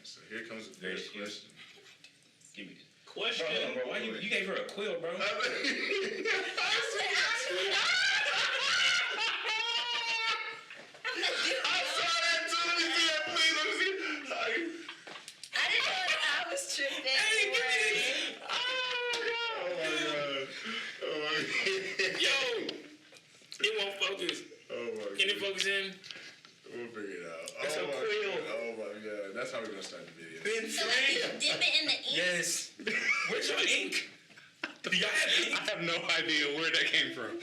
So here comes the first question. Give me the question. Bro, why you gave her a quill, bro? Can it focus in? We'll figure it out. That's a quill. Oh my god. That's how we're gonna start the video. Ben Frank? Dip it in the ink? Yes. Where's your ink? Do y'all have ink? I have no idea where that came from.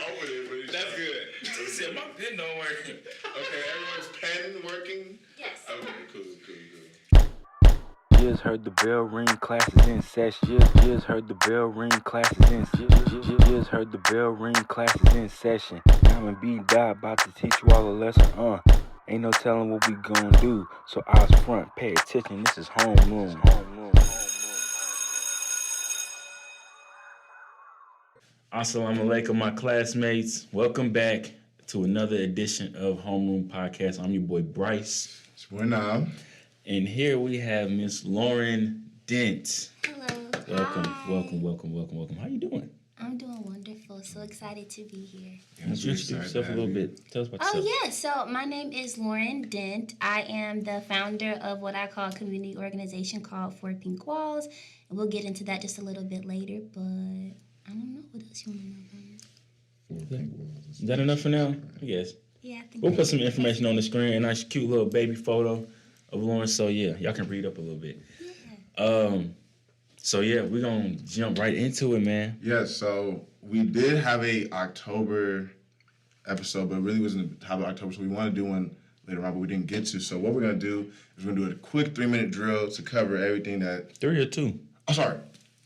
Open it, but That's good. He said my pen don't work. Okay, everyone's pen working? Yes. Okay, cool. Just heard the bell ring, classes in session. Just heard the bell ring, classes in Just heard the bell ring, classes in session. I'm and B Dot about to teach you all a lesson. Ain't no telling what we gon' do. So eyes front, pay attention. This is Homeroom. Assalamu alaikum, my classmates. Welcome back to another edition of Homeroom Podcast. I'm your boy Bryce. It's boy now. And here we have Miss Lauren Dent. Hello. Welcome. Hi. How you doing? I'm doing wonderful. So excited to be here. Introduce yourself a little bit. Tell us about yourself. Oh, yeah. So my name is Lauren Dent. I am the founder of what I call a community organization called Four Pink Walls. And we'll get into that just a little bit later. But I don't know. What else you want to know about me? Is that enough for now? I guess. Yeah, I think We'll put some information on the screen. A nice, cute little baby photo of Lauren. So, yeah, y'all can read up a little bit. Yeah. So, yeah, we're going to jump right into it, man. Yeah, so we did have a October episode, but it really wasn't the top of October, so we want to do one later on, but we didn't get to. So what we're going to do is we're going to do a quick 3-minute drill to cover everything that... 3 or 2? Oh, sorry.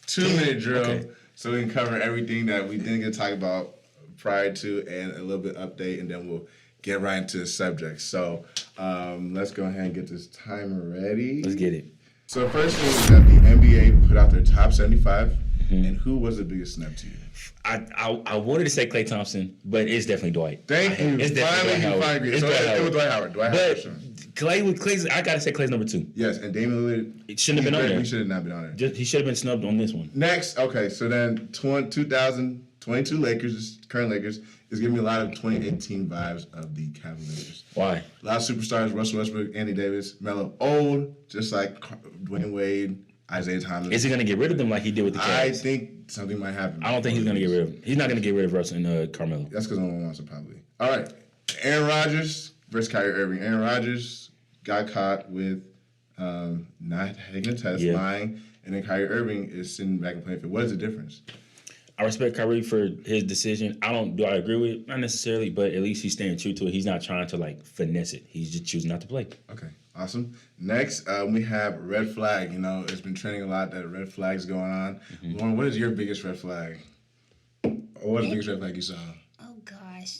2-minute drill. Okay. So we can cover everything that we didn't get to talk about prior to and a little bit update, and then we'll get right into the subject. So let's go ahead and get this timer ready. Let's get it. So the first thing is that the NBA put out their top 75, and who was the biggest snub to you? I wanted to say Klay Thompson, but it's definitely Dwight. Thank you. It's definitely Finally, Dwight Howard. it was Dwight Howard. Dwight Howard. For sure. Clay's, I gotta say Clay's number 2. Yes, and Damian Lillard. It shouldn't have been on there. He should have not been on there. He should have been snubbed on this one. Next, okay, so then 2022 Lakers, current Lakers, is giving me a lot of 2018 vibes of the Cavaliers. Why? A lot of superstars: Russell Westbrook, Anthony Davis, Melo, old, just like Dwayne Wade, Isaiah Thomas. Is he gonna get rid of them like he did with the Cavs? I think something might happen. I don't think he's gonna get rid of them. He's not gonna get rid of Russell and Carmelo. That's because no one wants it, probably. All right, Aaron Rodgers versus Kyrie Irving. Aaron Rodgers got caught with not taking a test, lying, and then Kyrie Irving is sitting back and playing for. What is the difference? I respect Kyrie for his decision. I agree with it? Not necessarily, but at least he's staying true to it. He's not trying to like finesse it. He's just choosing not to play. Okay, awesome. Next, we have red flag. You know, it's been trending a lot that red flags going on. Lauren, what is your biggest red flag? Or what's the biggest red flag you saw? Oh, gosh.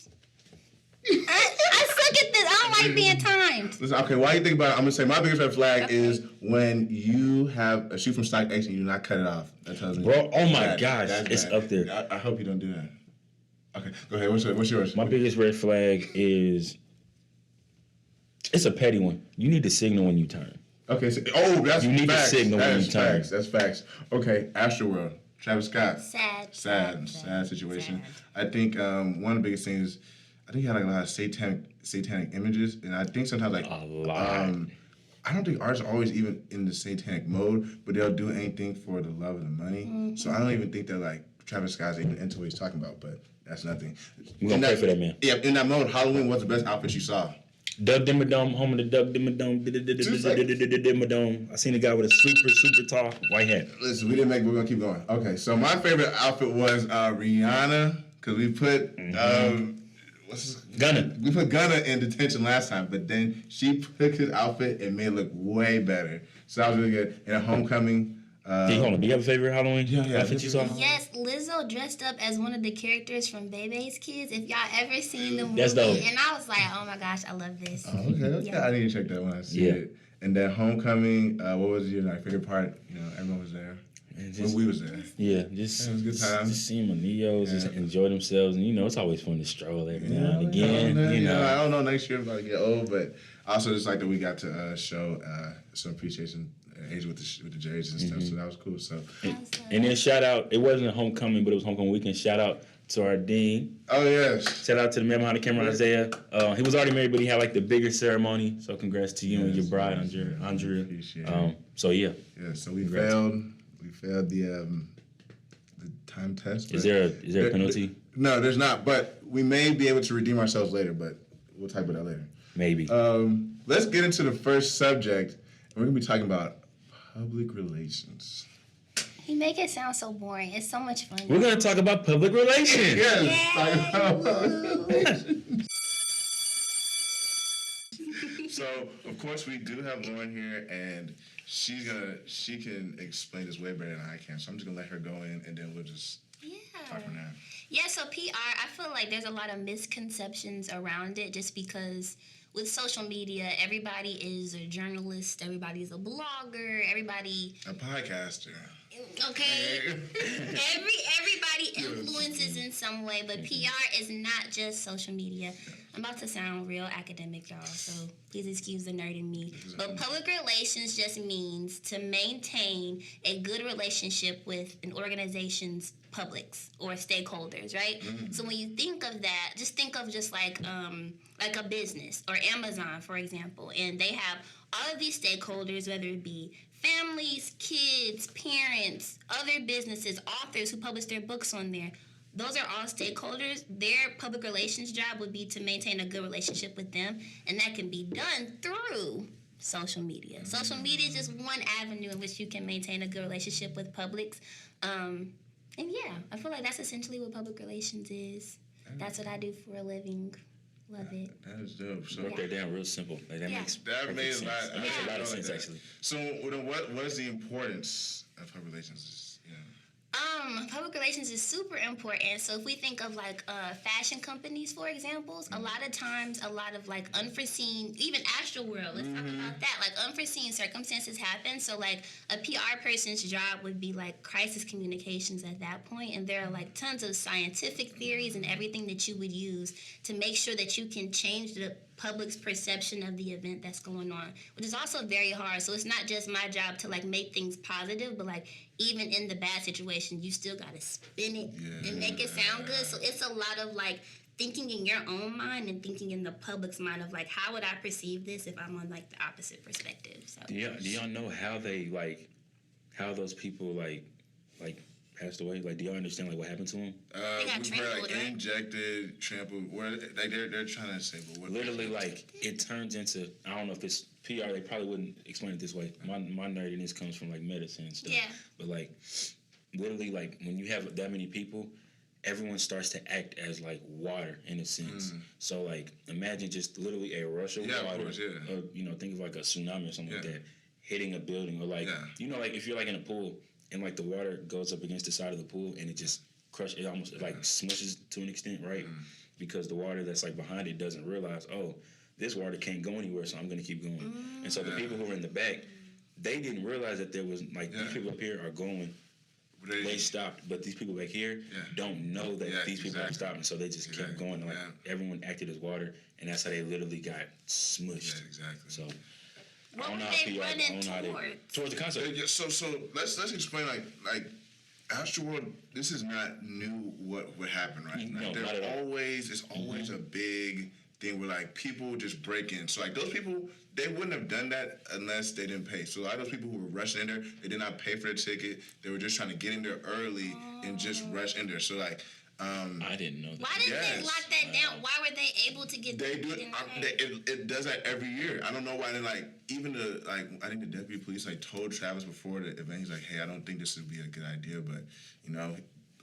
I suck at this. I don't like being timed. Listen, okay, while you think about it, I'm going to say my biggest red flag is when you have a shoe from stock X and you do not cut it off. That tells me. Bro, oh my gosh, it's bad. up there. I hope you don't do that. Okay, go ahead. What's yours? My biggest red flag is it's a petty one. You need to signal when you turn. Okay, so, that's you need facts. to signal when you turn. That's facts. Okay, Astroworld, Travis Scott. Sad Situation. Sad. I think one of the biggest things, I think he had like a lot of satanic images, and I think sometimes like a lot. I don't think artists are always even in the satanic mode, but they'll do anything for the love of the money. Mm-hmm. So I don't even think that like Travis Scott's even into what he's talking about, but that's nothing. We're gonna pray for that man. Yeah, in that mode, Halloween was the best outfit you saw. Doug Dimmadome, home of the Doug Dimmadome. I seen a guy with a super tall white hat. Listen, we're gonna keep going. Okay, so my favorite outfit was Rihanna, because we put Gunna. We put Gunna in Detention last time, but then she took his outfit and made it look way better. So that was really good. And at Homecoming. Hold on. Do you have a favorite Halloween outfit you saw? Yes, Lizzo dressed up as one of the characters from Bebe's Kids. If y'all ever seen the movie, that's dope. And I was like, oh my gosh, I love this. Oh, okay. Yeah. I need to check that when I see it. And then Homecoming, what was your favorite part? You know, everyone was there. When we was there. Yeah, just it was a good time. Just seeing my Neos, just enjoy themselves, and it's always fun to stroll every now and again. I don't know. Next year I'm about to get old, but Also, just like that we got to show some appreciation age with the jerseys and stuff, so that was cool. So, and then shout out, it wasn't a homecoming, but it was homecoming weekend. Shout out to our dean. oh yes, Shout out to the man behind the camera, Isaiah. He was already married, but he had like the bigger ceremony. So congrats to you and your bride, Andrea. Appreciate it. So yeah. Yeah, so we failed the time test. Is there a penalty? No, there's not. But we may be able to redeem ourselves later. But we'll talk about that later. Maybe. Let's get into the first subject. And we're gonna be talking about public relations. You make it sound so boring. It's so much fun. We're gonna talk about public relations. Yes. Talk about public relations. So, of course, we do have Lauren here, and she can explain this way better than I can. So I'm just gonna let her go in, and then we'll just talk from there. Yeah, so PR, I feel like there's a lot of misconceptions around it just because with social media, everybody is a journalist, everybody is a blogger, everybody... A podcaster. Okay? Everybody influences in some way, but PR is not just social media. I'm about to sound real academic, y'all, so please excuse the nerd in me. But public relations just means to maintain a good relationship with an organization's publics or stakeholders, right? Mm-hmm. So when you think of that, just think of just like a business or Amazon, for example, and they have all of these stakeholders, whether it be families, kids, parents, other businesses, authors who publish their books on there. Those are all stakeholders. Their public relations job would be to maintain a good relationship with them, and that can be done through social media. Social media is just one avenue in which you can maintain a good relationship with publics. And yeah, I feel like that's essentially what public relations is. That's what I do for a living. Love it. That is dope. So broke that down real simple. Like, that makes made sense. That makes a lot of sense, actually. So, what is the importance of public relations? Public relations is super important. So if we think of like fashion companies, for example, a lot of times, a lot of like unforeseen, even Astroworld, let's talk about that. Like unforeseen circumstances happen. So like a PR person's job would be like crisis communications at that point. And there are like tons of scientific theories and everything that you would use to make sure that you can change the public's perception of the event that's going on, which is also very hard. So it's not just my job to like make things positive, but like even in the bad situation, you still gotta spin it and make it sound good. So it's a lot of like thinking in your own mind and thinking in the public's mind of like, how would I perceive this if I'm on like the opposite perspective? So do y'all know how how those people like passed away? Like, do y'all understand like what happened to them? They got trampled, right? Injected, trampled. Or like they're trying to say, but what? Literally, like it turns into, I don't know if it's PR. They probably wouldn't explain it this way. My nerdiness comes from like medicine and stuff. Yeah. But like, literally, like when you have that many people, everyone starts to act as like water in a sense. So like, imagine just literally a rush of water. Of course, or think of like a tsunami or something like that hitting a building, or like like if you're like in a pool. And like the water goes up against the side of the pool, and it just crushes. It almost like smushes to an extent, right? Because the water that's like behind it doesn't realize, oh, this water can't go anywhere, so I'm going to keep going. And so the people who were in the back, they didn't realize that there was like these people up here are going. They stopped, but these people back here don't know that these people are stopping, so they just kept going. Like everyone acted as water, and that's how they literally got smushed. Yeah, exactly. what So. were they running towards the concert. So let's explain like Astroworld. This is not new. What happened, right? No, not at all. It's always a big thing where like people just break in. So like those people, they wouldn't have done that unless they didn't pay. So a lot of those people who were rushing in there, they did not pay for the ticket. They were just trying to get in there early and just rush in there. So like. I didn't know that. Why didn't they lock that down? Why were they able to get? They do it. It does that every year. I don't know why. They even I think the deputy police told Travis before the event. He's like, hey, I don't think this would be a good idea, but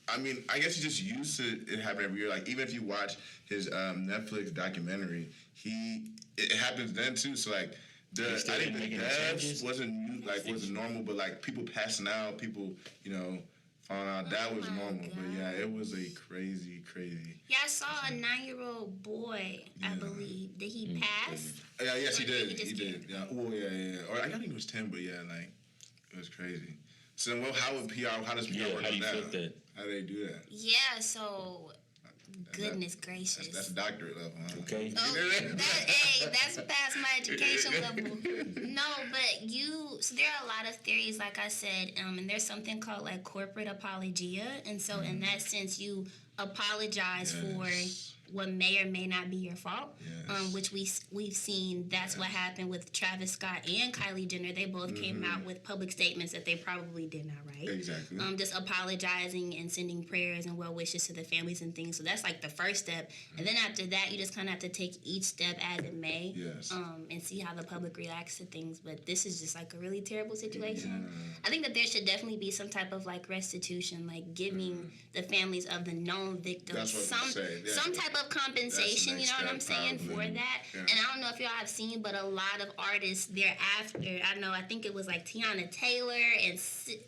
I mean, I guess he's just used to it happening every year. Like even if you watch his Netflix documentary, it happens then too. So like. I think the deaths wasn't normal, but like people passing out, people found out that was normal. God. But yeah, it was a crazy. Yeah, I saw a 9-year-old boy, I believe. Did he pass? Yes, he did. He did. Yeah. Oh, yeah. Or I think it was 10, but yeah, it was crazy. So, how does PR work how do you that? flip that? How do they do that? Yeah, so Goodness gracious. That's doctorate level, huh? Okay. That's past my education level. No, but so there are a lot of theories, like I said, and there's something called like corporate apologia, and so in that sense, you apologize for what may or may not be your fault, which we've seen. That's what happened with Travis Scott and Kylie Jenner. They both came out with public statements that they probably did not write. Exactly. Just apologizing and sending prayers and well wishes to the families and things. So that's like the first step. And then after that, you just kind of have to take each step as it may, and see how the public reacts to things. But this is just like a really terrible situation. I think that there should definitely be some type of like restitution, like giving the families of the known victims some type of compensation, you know what I'm saying, for that. And I don't know if y'all have seen, but a lot of artists thereafter, I think it was like Tiana Taylor and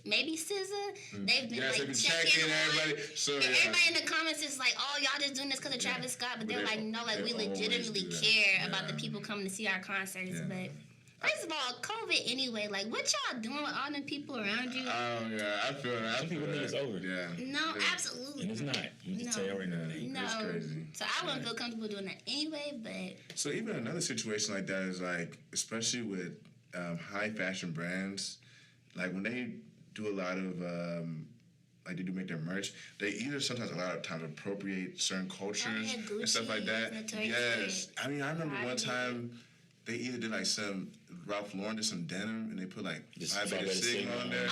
maybe SZA, they've been like checking everybody. Everybody in the comments is like, oh, y'all just doing this because of Travis Scott, but they're like, no, like we legitimately care about the people coming to see our concerts. But first of all, COVID anyway, like what y'all doing with all them people around you? Oh yeah, I feel that. Some people think it's over. Yeah. No, absolutely. And it's not. I'm just tell you right now. No. It's crazy. So I wouldn't feel comfortable doing that anyway, but... So even another situation like that is like, especially with high fashion brands, like when they do a lot of, like they do make their merch, they either sometimes a lot of times appropriate certain cultures and stuff like that. Yes. I mean, I remember one time they either did like Ralph Lauren did some denim and they put like Phi Beta Sigma on there.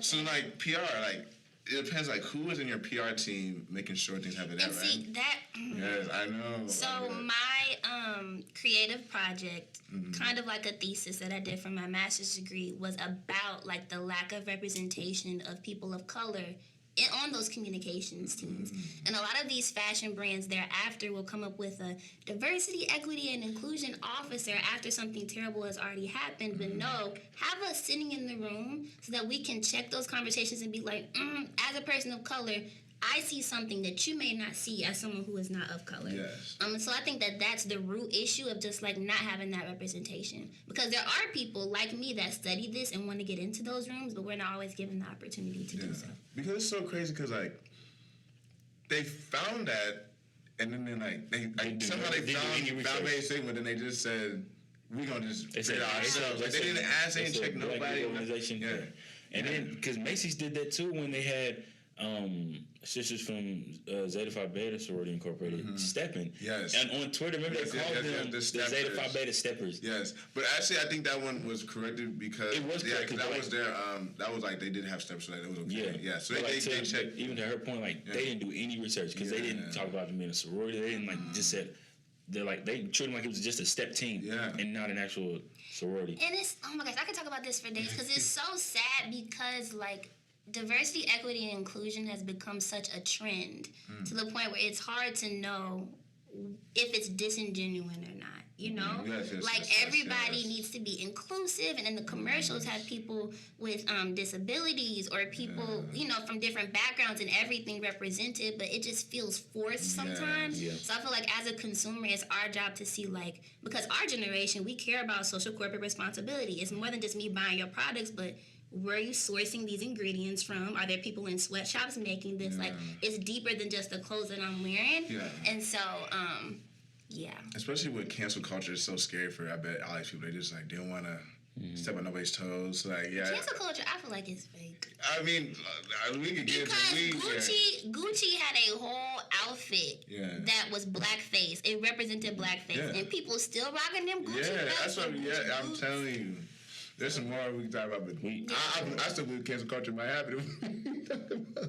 So like PR, like it depends like who is in your PR team making sure things happen that right. See that. Yes, I know. So my creative project, kind of like a thesis that I did for my master's degree, was about like the lack of representation of people of color on those communications teams. And a lot of these fashion brands thereafter will come up with a diversity, equity, and inclusion officer after something terrible has already happened. But no, have us sitting in the room so that we can check those conversations and be like, as a person of color, I see something that you may not see as someone who is not of color. Yes. So I think that that's the root issue of just like not having that representation. Because there are people like me that study this and want to get into those rooms, but we're not always given the opportunity to do so. Because it's so crazy because like they found that and then somehow they found Beta Sigma, then they just said we're gonna just figure it out ourselves. Like they didn't ask, they didn't check nobody. Organization. Yeah. And then because Macy's did that too when they had sisters from Zeta Phi Beta Sorority Incorporated stepping. Yes. And on Twitter, remember they called them the Zeta Phi Beta Steppers. Yes. But actually, I think that one was corrected because it was corrected. That was their that was like they did have steps, so that it was okay. Yeah. So they checked. Even to her point, like they didn't do any research because they didn't talk about them being a sorority. They didn't just said they treated them like it was just a step team and not an actual sorority. And it's oh my gosh, I could talk about this for days because it's so sad because like diversity, equity, and inclusion has become such a trend to the point where it's hard to know if it's disingenuous or not. You know, everybody needs to be inclusive, and then the commercials have people with disabilities or people, from different backgrounds and everything represented, but it just feels forced sometimes. So I feel like as a consumer, it's our job to see because our generation, we care about social corporate responsibility. It's more than just me buying your products, but where are you sourcing these ingredients from? Are there people in sweatshops making this? Like, it's deeper than just the clothes that I'm wearing. Yeah. And so, especially with cancel culture, it's so scary for, I bet, all these people. They just, they don't want to step on nobody's toes. Cancel culture, I feel like it's fake. I mean, we could get because Gucci had a whole outfit that was blackface. It represented blackface. And people still rocking them Gucci. Yeah, that's what, I'm telling you. There's some more we can talk about, but I still believe cancel culture might happen.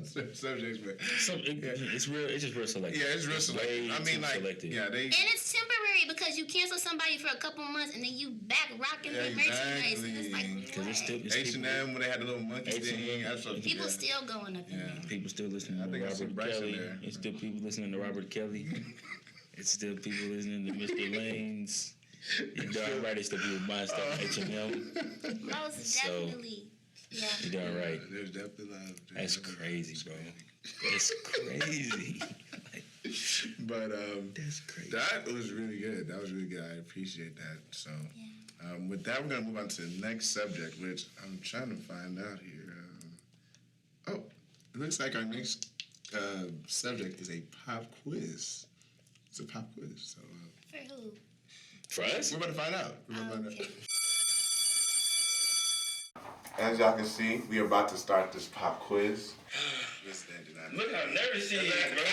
Subjects, but it's real. It's just real selective. Yeah, it's real selective. I mean, selective. And it's temporary because you cancel somebody for a couple months and then you back rocking their merchandise, and it's like because it's still H&M when they had the little monkey thing. People still going up in there. People still listening to Robert Kelly. It's still people listening to Robert Kelly. It's still people listening to Mr. Lanes. You're darn right. It's the people buying stuff at H&M. Most definitely. Yeah. You're darn right. There's definitely love. That's crazy, bro. That's crazy. But that's crazy. That was really good. That was really good. I appreciate that. So, with that, we're gonna move on to the next subject, which I'm trying to find out here. It looks like our next Subject is a pop quiz. It's a pop quiz. So For who? For us? we're about to find out. Okay. As y'all can see, we are about to start this pop quiz. Look how nervous she is, bro. I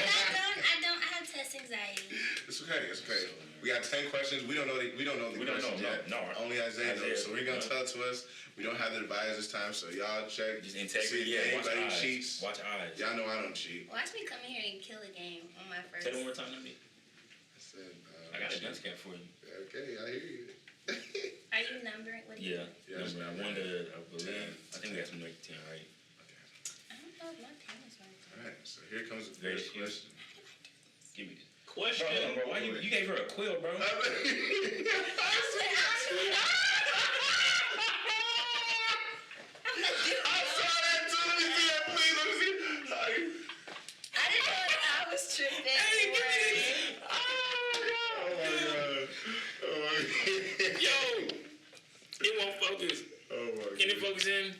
have test anxiety. It's okay. It's okay. We got 10 questions. We don't know the questions yet. No. Only Isaiah knows. So we're gonna tell it to us. We don't have the device this time, so y'all check. Just See integrity. if Yeah, watch anybody eyes. cheats. Watch eyes. Y'all know I don't cheat. Watch me come in here and kill a game on my first. Say it one more time to me. I said. I got a dunce cap for you. Okay, I hear you. Are you numbering? What do you? Yeah. Number, I wanted, I believe. I think we got something like 10, right? I don't know if my pen is right. All right. So here comes the first question. Give me this. Question. Bro, why you gave her a quill, bro? Can it focus in?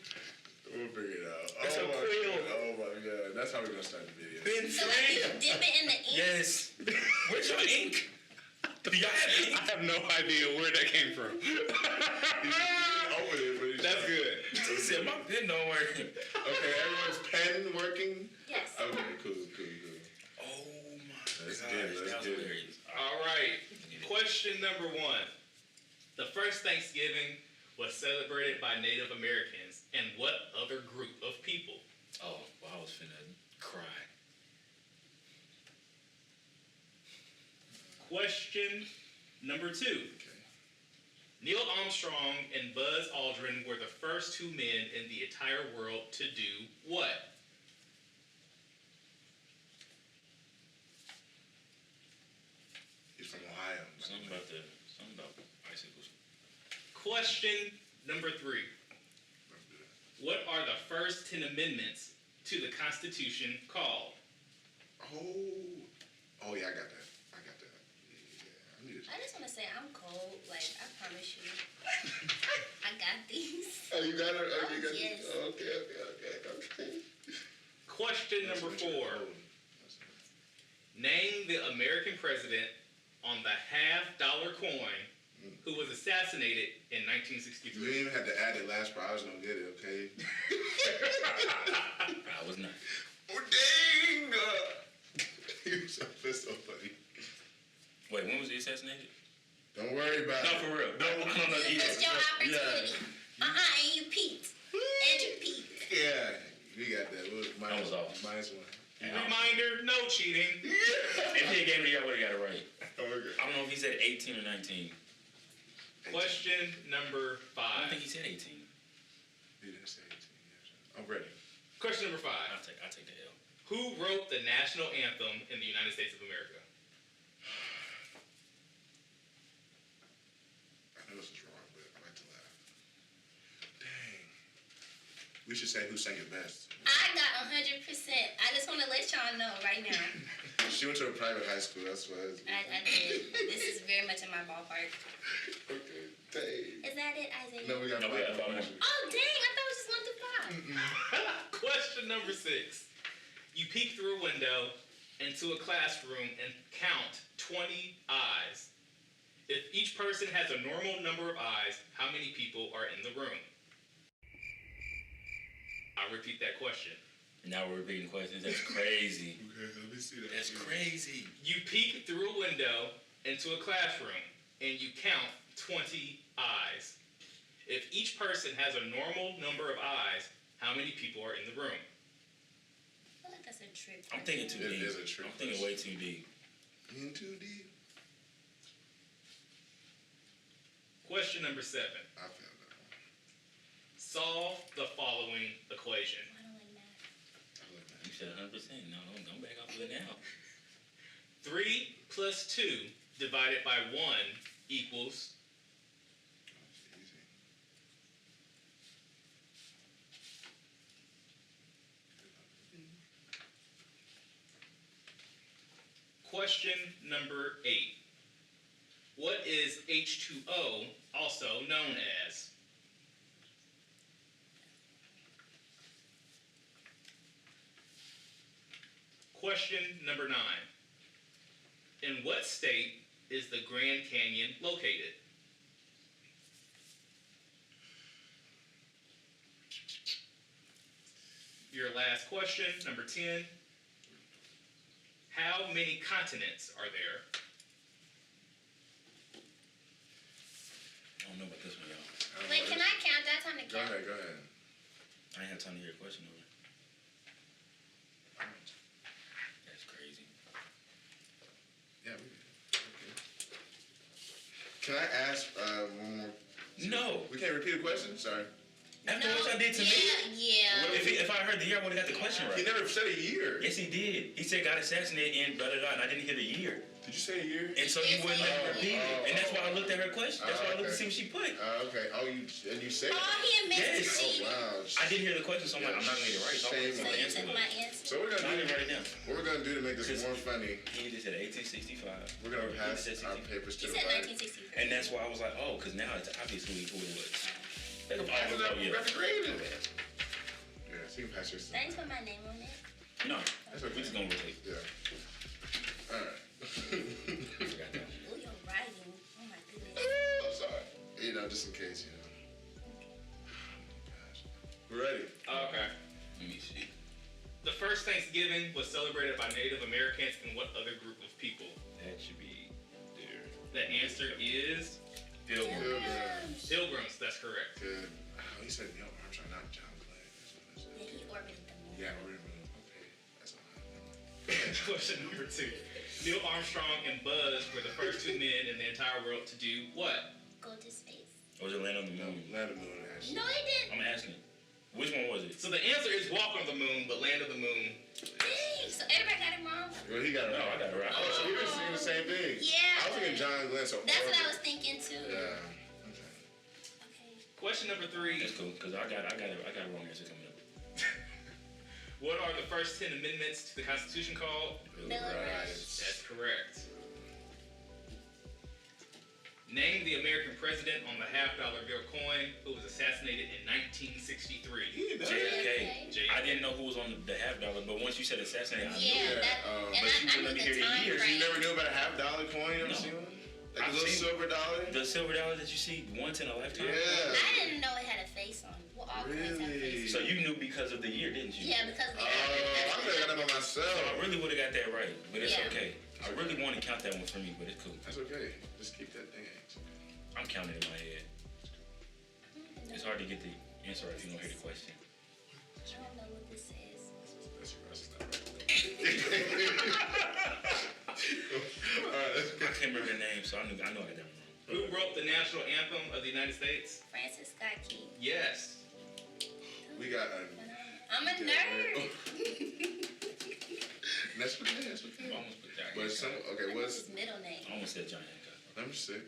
We'll figure it out. That's a quill. Oh my god. That's how we're gonna start the video. Ben So Frank. you dip it in the ink? Yes. Where's your ink? Do y'all have ink? I have no idea where that came from. That's good. He said my pen don't work. Okay, everyone's pen working? Yes. Okay, cool. Oh my Let's gosh, get it, let's that was get it. hilarious. All right. Question number 1. The first Thanksgiving was celebrated by Native Americans and what other group of people? Oh, well, I was finna cry. Question number 2. Neil Armstrong and Buzz Aldrin were the first 2 men in the entire world to do what? He's from Ohio. Something about bicycles. Question number 3. What are the first 10 amendments to the Constitution called? Oh yeah, I got that. Yeah, I need I just want to say I'm cold. Like, I promise you. I got these. Oh, you got it? Oh, you got Yes. it? Okay. Question number 4. Name the American president on the $50 coin who was assassinated in You 1963. didn't even have to add the last part. I was gonna get it, okay? I was not. Oh, dang! You're so funny. Wait, when was he assassinated? Don't worry about No, it. for real. No, I don't know. You missed your opportunity. And you peaked. Andrew peaked. Yeah, we got that. I was off. -1. Reminder, no cheating. If he gave me, I would have got it right. Okay. I don't know if he said 18 or 19. Question number I don't 5. think he said 18. He didn't say 18 years. I'm ready. Question number 5. I'll take the L. Who wrote the national anthem in the United States of America? I know this is wrong, but I like to laugh. Dang. We should say who sang it best. I got 100%. I just want to let y'all know right now. She went to a private high school. That's why. I did. This is very much in my ballpark. Okay. Dang. Is that it, Isaiah? No, we got No, we got 5 more. Oh, dang. I thought it was just 1 through 5. Question number 6. You peek through a window into a classroom and count 20 eyes. If each person has a normal number of eyes, how many people are in the room? I'll repeat that question. Now we're repeating questions. That's crazy. Okay, let me see that. That's crazy. You peek through a window into a classroom and you count 20 eyes. If each person has a normal number of eyes, how many people are in the room? I feel like that's a trick. I'm thinking too It deep. is a trick I'm thinking way too deep. In too deep. Question number 7. I found that one. Solve the following equation. I don't like math. I love that. You said 100%. No, don't back off of it now. 3 plus 2 divided by 1 equals. It's easy. Question number 8. What is H2O also known as? Question number 9. In what state is the Grand Canyon located? Your last question, number 10. How many continents are there? I don't know about this one, y'all. Wait, can I count? That time to Go count. ahead. I ain't have time to hear a question over. That's crazy. Yeah. Okay. Can I ask one more? No. We can't repeat a question? Sorry. After what y'all did to me? Yeah. If I heard the year, I would have got the question right. He never said a year. Yes, he did. He said got assassinated in blah, blah, blah, and I didn't hear the year. Did you say a year? And so you wouldn't let her repeat it. And that's why I looked at her question. That's why I looked to see what she put. Okay. Oh, you said it? Oh, he admits to Yes. cheating. Wow. I didn't hear the question, so I'm like, I'm not going to get it right. So I'm Shame So going to you answer took it. my answer. So we're I gonna didn't do write it down. what we're gonna do to make this more funny. He just said 1865. We're gonna pass He said our 60. papers He to the said right. 1963. And that's why I was like, oh, because now it's obvious who it was. They could Pass it up. yeah. That's great. Yeah, so you can pass your stuff. I didn't put my name on it. No, That's okay. we're just going to rotate. Yeah. All right. I forgot that. Oh, you're writing. Oh my goodness. I'm sorry. You know, just in case, you know. Gosh. We're ready. Okay. Let me see. The first Thanksgiving was celebrated by Native Americans and what other group of people? That should be there. The answer is Pilgrim. Pilgrims. Pilgrims. That's correct. Good. Oh, he said Neil Armstrong, not John Glenn. That's what I said. Yeah, he orbited the moon. Yeah, we're in. Okay. That's all right. Question number 2. Neil Armstrong and Buzz were the first 2 men in the entire world to do what? Go to space. Or was it Land on the Moon? Land of the Moon, actually. No, he didn't. I'm asking. Which one was it? So the answer is Walk on the Moon, but Land of the Moon. Dang, so everybody got it wrong? Well, he got it No, right. I got it right. Oh, so we were singing the same thing. Yeah. I was thinking John Glenn, so That's what I Orbit. was thinking too. Yeah. Okay. Question number 3. That's cool, because I got a wrong answer coming up. What are the first 10 amendments to the Constitution called? Bill of Rights. That's correct. Name the American president on the $50 bill coin who was assassinated in 1963. JFK. JFK. I didn't know who was on the $50, but once you said assassinated, I knew. Yeah, that, but and you I wouldn't let knew me the hear the time years. frame. You never knew about a $50 coin? You ever No. seen one? Like I've a little seen silver dollar? The silver dollar that you see once in a lifetime? Yeah. I didn't know it had a face on it. Well, all coins have Really? faces. So you knew because of the year, didn't you? Yeah, because Oh, I could have got that by So myself. I really would have got that right, but it's Yeah. okay. I really want to count that one for me, but it's cool. That's okay. Just keep that thing. I'm counting in my head. It's hard to get the answer right if you don't hear the question. I don't know what this is. That's Alright, let's I go. can't remember the name, so I know I got that one wrong. Who wrote the national anthem of the United States? Francis Scott Key. Yes. We got I'm a nerd. That's okay. That's I okay. almost put John But some okay. What's What's his middle name? I almost said John Hancock. number 6?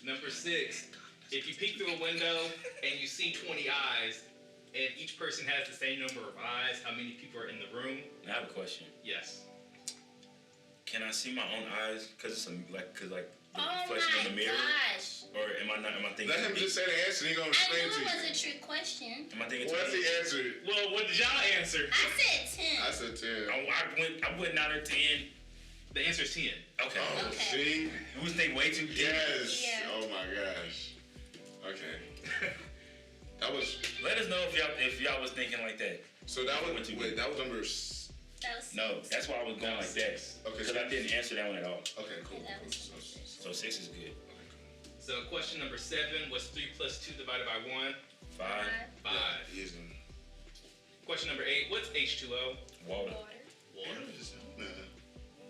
Number 6. If you peek through a window and you see 20 eyes, and each person has the same number of eyes, how many people are in the room? Now I have a question. Yes. Can I see my own eyes? Cause the Oh reflection in the my mirror. gosh. Or am I thinking? Let him too just deep? say the answer. He gonna I explain knew to it was you. a trick question. Am I thinking? What's too the deep? answer? Well, what did y'all answer? I said 10. I said 10. I went out of 10. The answer is 10. Okay. Oh, Okay. see? You was thinking way too deep. Yes. Yeah. Oh my gosh. Okay. That was Let us know if y'all was thinking like that. so. That was Went too wait. deep. That was number. That was No, that's why I was going like that. Okay. Because I didn't answer that one at all. Okay. Cool. That was So 6 is good. Okay. Cool. So question number 7 was 3 plus 2 divided by 1. 5. 5. Yeah, easy. Question number 8. What's H2O? Water. water. Water.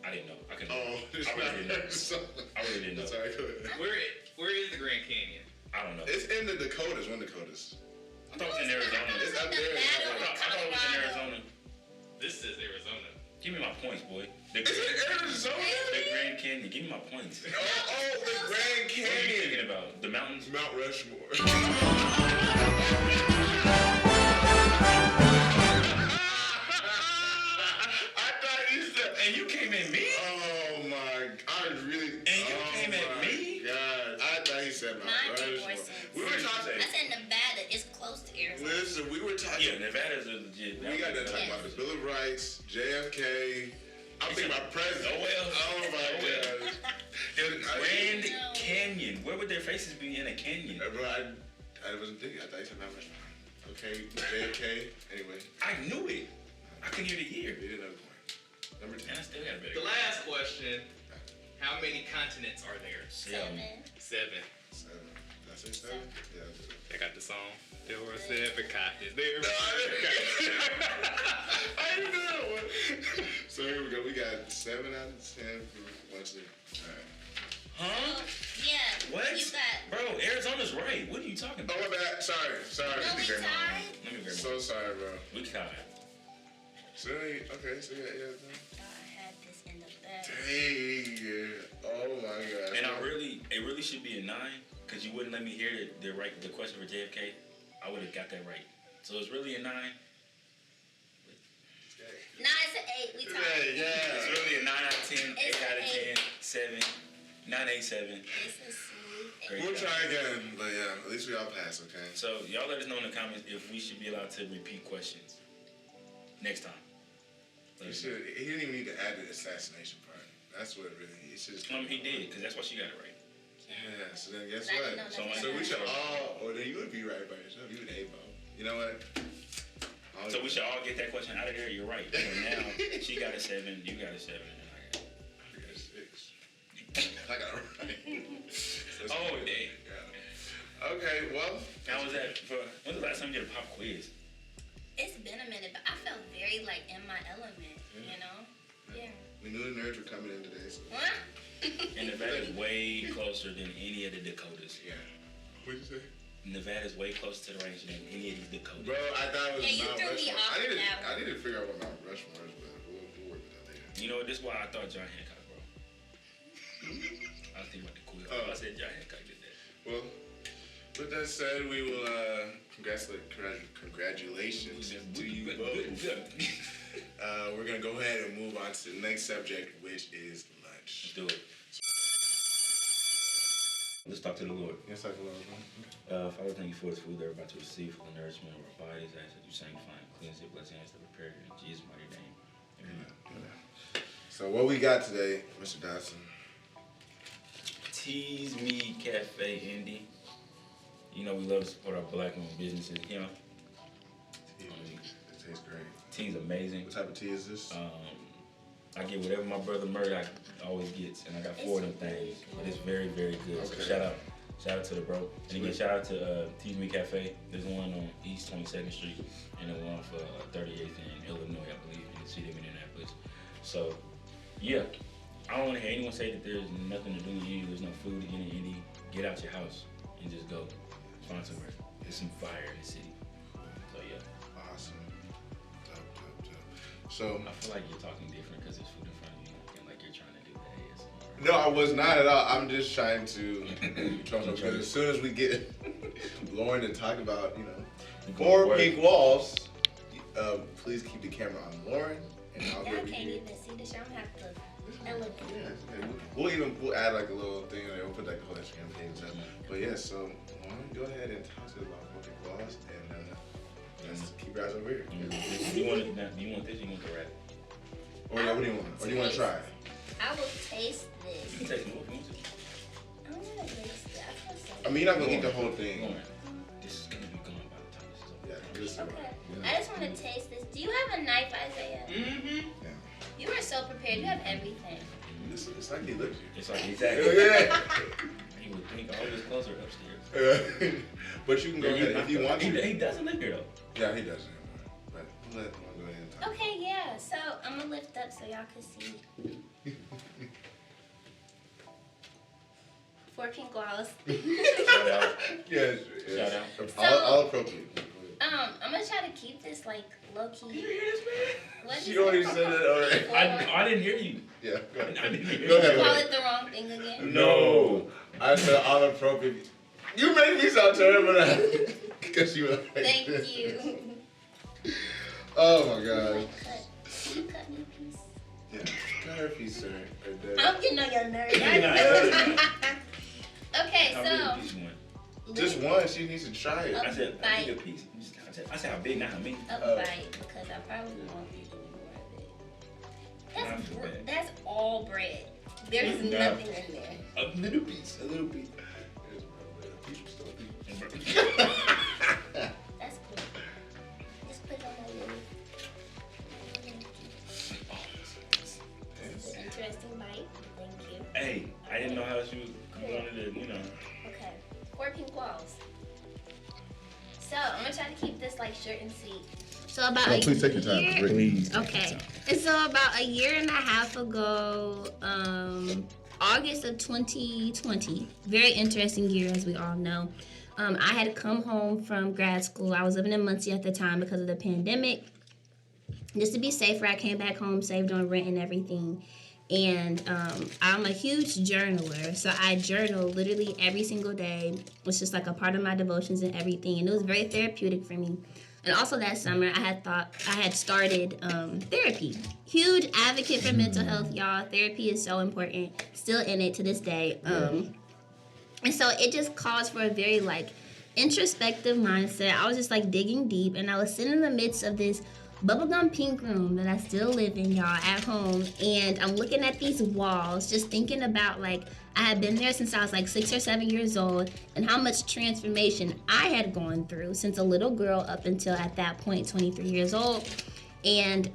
I didn't know. I couldn't. Oh, it's I really didn't know. so, I really didn't know. That's all right. Go ahead. Where is the Grand Canyon? I don't know. It's in the Dakotas. One Dakotas. I thought it was in Arizona. It's up there. I thought it was in Arizona. This is Arizona. Give me my points, boy. The Is it Arizona? Grand Canyon. Give me my points. Oh, the Grand What are you Canyon. thinking about? The mountains? Mount Rushmore. I thought you said. And you came at me? Oh my! I really. And you came at my me? God, I thought he said Mount Mine made Rushmore. more sense. We were talking. I said Nevada is close to Arizona. Listen, we were talking. Yeah, Nevada's a legit. We got to talk Yeah. about the Bill of Rights, JFK, I'm thinking about president. Oh, well. Oh, my God. Grand Canyon. Where would their faces be in a canyon? Bro, I wasn't thinking. I thought you said Mount Rushmore. Okay, JFK. Anyway. I knew it. I couldn't hear the year. You did another point. Number 10. And I still got a better The last question. How many continents are there? 7. 7. 7. Did I say 7? Yeah, I did. I got the song. There were 7 continents. There were I didn't know that one. So here we go. We got 7 out of 10 for 1, 2. All right. Huh? Yeah. What? You got. Bro, Arizona's right. What are you talking about? Oh, my bad. Sorry. No, we tied. Let me grab So sorry, bro. We tied. So, okay, so yeah. I had this in the bag. Dang. Oh, my God. And it really should be a 9, because you wouldn't let me hear the question for JFK. I would have got that right. So it's really a 9. No, it's an 8. We tied. Yeah. It's really a 9 out of 10, 8 It's out of an 10, 7, 9, 8, 7. It's a smooth 8. Great We'll job. try again, but yeah, at least we all pass, okay? So y'all let us know in the comments if we should be allowed to repeat questions next time. He didn't even need to add the assassination part. That's what really, he should just... He did, because that's why she got it right. Yeah, so then guess I what? didn't know So that. we should all, or then you would be right by yourself. You would A-ball. You know what? So we should all get that question out of there. You're right. So now she got a 7, you got a 7, and I got I got 6. I got it right. Oh, dang. Yeah. Okay, well. How was that? When's the last time you did a pop quiz? It's been a minute, but I felt very like in my element, you know? Yeah. We knew the nerds were coming in today, so. What? And Nevada's way closer than any of the Dakotas. Yeah. What'd you say? Nevada's way closer to the range than any of these Dakotas. Bro, I thought it was Yeah, you Mount threw me Rushmore. off I that need to figure out what Mount Rushmore is, but we'll work with that later. You know what? This is why I thought John Hancock, bro. I was thinking about the quiz. I said John Hancock did that. Well, with that said, we will congratulations to you both. We're gonna go ahead and move on to the next subject, which is lunch. Let's do it. Let's talk to the Lord. Yes, I can. Father, thank you for this food they're about to receive for the nourishment of our bodies. I ask that you sanctify and cleanse it, bless the hands that prepare it in Jesus' mighty name. Amen. So what we got today, Mr. Dodson? Tease Me Cafe Indy. You know we love to support our black-owned businesses. You know, It tastes great. tea's amazing. What type of tea is this? I get whatever my brother Murdoch always gets, and I got 4 of them things. But it's very, very good. So Okay. shout out to the bro. And again, shout out to Tease Me Cafe. There's one on East 22nd Street, and then one for 38th in Illinois, I believe, in the city of Indianapolis. So, yeah, I don't want to hear anyone say that there's nothing to do in Indy, there's no food to get in Indy. Get out your house and just go find somewhere. There's some fire in the city. So, yeah. Awesome. Dope. So, I feel like you're talking different because there's food in front of you and like you're trying to do the ASMR. no, I was not at all. I'm just trying to because as soon as we get Lauren to talk about, 4 pink walls, please keep the camera on Lauren and I'll Y'all go can't here. even see this. Y'all have to elevate. Yeah, we'll add like a little thing in there. We'll put like the whole Instagram page up. But yeah, so Lauren, go ahead and talk to us about 4 pink walls and let's keep your eyes over here. Do you want this? Do you want the wrap? Or no, what do you want? Or do you want to try? I will taste You can this. take more if you want to. I don't want to taste it. I feel so I mean, you're not gonna eat the whole thing. Lauren, this is gonna be gone by the time this is over. Yeah, this is Okay. I just want to taste this. Do you have a knife, Isaiah? Mm-hmm. Yeah. You are so prepared. You have everything. It's like he looked It's like exactly. Yeah. You would think all this clothes are upstairs. But you can go ahead if you want to. He doesn't live here though. Yeah, he does. But we'll let him go ahead and talk. Okay, yeah. So I'm gonna lift up so y'all can see. 4 pink walls. Shout out. Yes. Shout out. All appropriate. I'm gonna try to keep this like low key. What is She it? already said it already. I didn't hear you. Yeah. Go I didn't hear ahead. you. Go ahead. Call it the wrong thing again. No. I said all appropriate. You make me sound terrible because you. Thank you. Oh my God. Cut. You cut me a piece. Yeah. Cut her piece, sir. I'm getting on your nerves. Okay, How so. big a piece you want? Just one. She needs to try it. I said a bigger piece. I said how big, not how many. A bite, because I probably won't eat any more of it. I That's feel bad. all bread. There is nothing in there. A little piece. That's cool. Just put it on my lid. Interesting bite. Thank you. Hey, I didn't know how you wanted to, Okay. 4 pink walls. So I'm gonna try to keep this like short and sweet. So about please take your time. Please. Okay. And so about a year and a half ago, August of 2020, very interesting year as we all know. I had come home from grad school. I was living in Muncie at the time because of the pandemic. Just to be safer, I came back home, saved on rent and everything. And I'm a huge journaler, so I journal literally every single day. It's just like a part of my devotions and everything, and it was very therapeutic for me. And also that summer, I had started therapy. Huge advocate for mental health, y'all. Therapy is so important. Still in it to this day. And so it just calls for a very like introspective mindset. I was just like digging deep, and I was sitting in the midst of this bubblegum pink room that I still live in, y'all, at home. And I'm looking at these walls, just thinking about like I had been there since I was like 6 or 7 years old, and how much transformation I had gone through since a little girl up until at that point 23 years old. And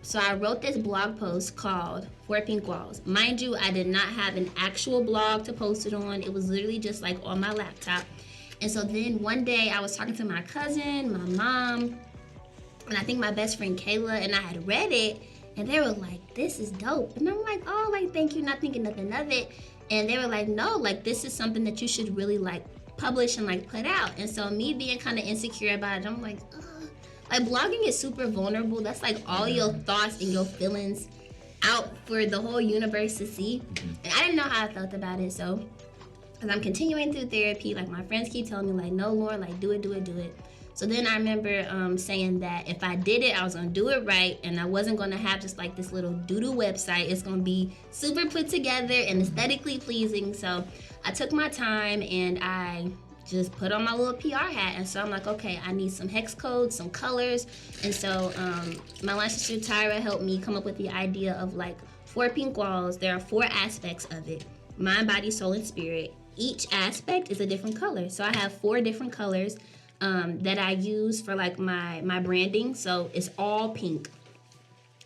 so I wrote this blog post called 4 Pink Walls. Mind you, I did not have an actual blog to post it on. It was literally just like on my laptop. And so then one day I was talking to my cousin, my mom, and I think my best friend Kayla, and I had read it, and they were like, this is dope. And I'm like, oh, like, thank you, not thinking nothing of it. And they were like, no, like, this is something that you should really, like, publish and, like, put out. And so me being kind of insecure about it, I'm like, ugh. Like, blogging is super vulnerable. That's, like, all your thoughts and your feelings out for the whole universe to see. And I didn't know how I felt about it, so as I'm continuing through therapy, like, my friends keep telling me, like, no, Lauren, like, do it, do it, do it. So then I remember saying that if I did it, I was gonna do it right, and I wasn't gonna have just like this little doodle website. It's gonna be super put together and aesthetically pleasing. So I took my time and I just put on my little PR hat. And so I'm like, okay, I need some hex codes, some colors. And so my line sister Tyra helped me come up with the idea of like 4 pink walls. There are 4 aspects of it: mind, body, soul, and spirit. Each aspect is a different color. So I have 4 different colors that I use for like my branding. So it's all pink.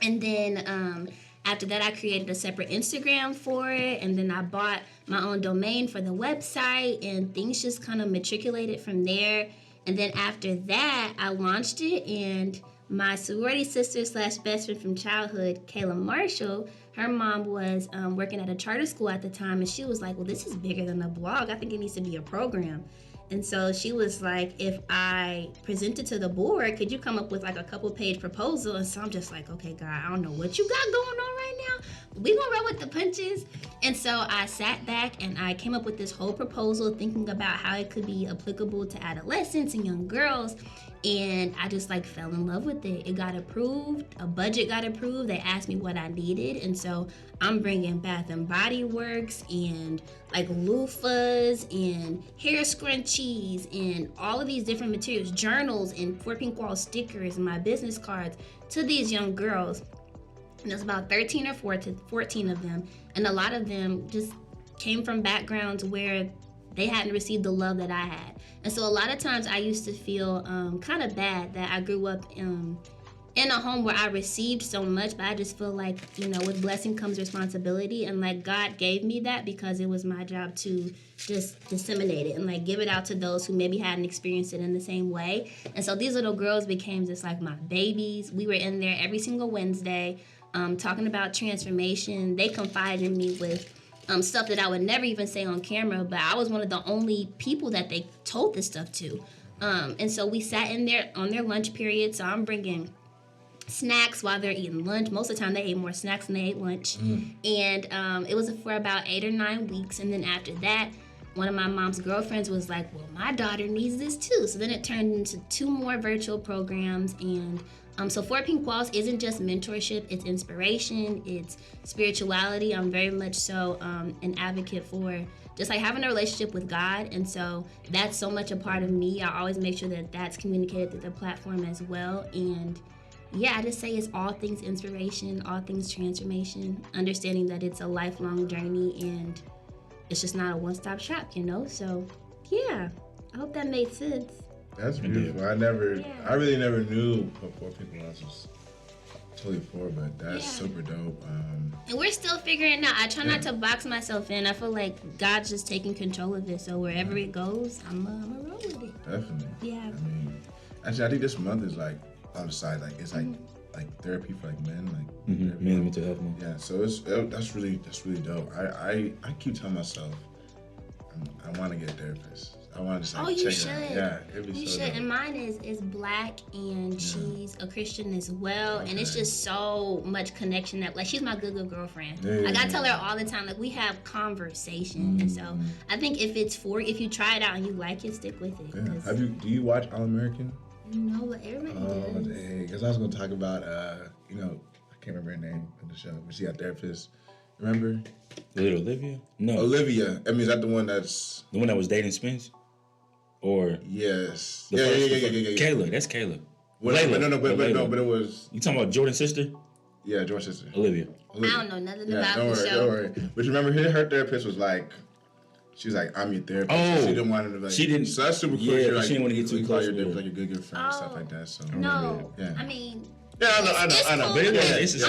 And then after that, I created a separate Instagram for it. And then I bought my own domain for the website, and things just kind of matriculated from there. And then after that, I launched it, and my sorority sister / best friend from childhood, Kayla Marshall, her mom was working at a charter school at the time, and she was like, well, this is bigger than a blog. I think it needs to be a program. And so she was like, if I present it to the board, could you come up with like a couple page proposal? And so I'm just like, okay, God, I don't know what you got going on right now. We gonna roll with the punches. And so I sat back and I came up with this whole proposal, thinking about how it could be applicable to adolescents and young girls. And I just like fell in love with it. It got approved. A budget got approved. They asked me what I needed. And so I'm bringing Bath and Body Works and like loofahs and hair scrunchies and all of these different materials, journals and 4 Pink Wall stickers and my business cards to these young girls. And there's about 13 or 14 of them. And a lot of them just came from backgrounds where they hadn't received the love that I had. And so a lot of times I used to feel kind of bad that I grew up in a home where I received so much, but I just feel like, you know, with blessing comes responsibility, and like God gave me that because it was my job to just disseminate it and like give it out to those who maybe hadn't experienced it in the same way. And so these little girls became just like my babies. We were in there every single Wednesday talking about transformation. They confided in me with stuff that I would never even say on camera, but I was one of the only people that they told this stuff to. And so we sat in there on their lunch period. So I'm bringing snacks while they're eating lunch. Most of the time they ate more snacks than they ate lunch. And it was for about 8 or 9 weeks. And then after that, one of my mom's girlfriends was like, well, my daughter needs this too. So then it turned into 2 more virtual programs. And so 4 Pink Walls isn't just mentorship, it's inspiration, it's spirituality. I'm very much so an advocate for just like having a relationship with God. And so that's so much a part of me. I always make sure that that's communicated through the platform as well. And yeah, I just say it's all things inspiration, all things transformation, understanding that it's a lifelong journey and it's just not a one-stop shop, you know? So, yeah, I hope that made sense. That's beautiful. I really never knew what 4 Pink Walls was totally for, but that's super dope. And we're still figuring it out. I try not to box myself in. I feel like God's just taking control of it. So wherever it goes, I'm gonna roll with it. Definitely. Yeah. I mean, actually, I think this month is like on the side, like it's like therapy for like men, like men's mental health month. Yeah. So that's really dope. I keep telling myself I want to get a therapist. I want to just like you check should. it out. Yeah, it'd be You so should. dope. And mine is black, and she's a Christian as well. And it's just so much connection that, like, she's my good girlfriend. Like, I tell her all the time, like, we have conversation. And so I think if you try it out and you like it, stick with it. Yeah. Do you watch All American? No, but everybody does. Because I was gonna talk about I can't remember her name in the show, but she got a therapist. Remember? Little Olivia? No. Olivia. I mean, is that the one that's the one that was dating Spence? Or yes. Yeah. Kayla, that's Kayla. But it was. You talking about Jordan's sister? Yeah, Jordan's sister. Olivia. I don't know nothing about don't the worry, show. Don't worry. But you remember her therapist was like, she was like, I'm your therapist. Oh, she didn't want him to like. She didn't. So that's super cool. Yeah, Like, she didn't want to get too close. Your like your good friend and stuff like that. So No, yeah. I mean. Yeah, I know. Cool. But I'm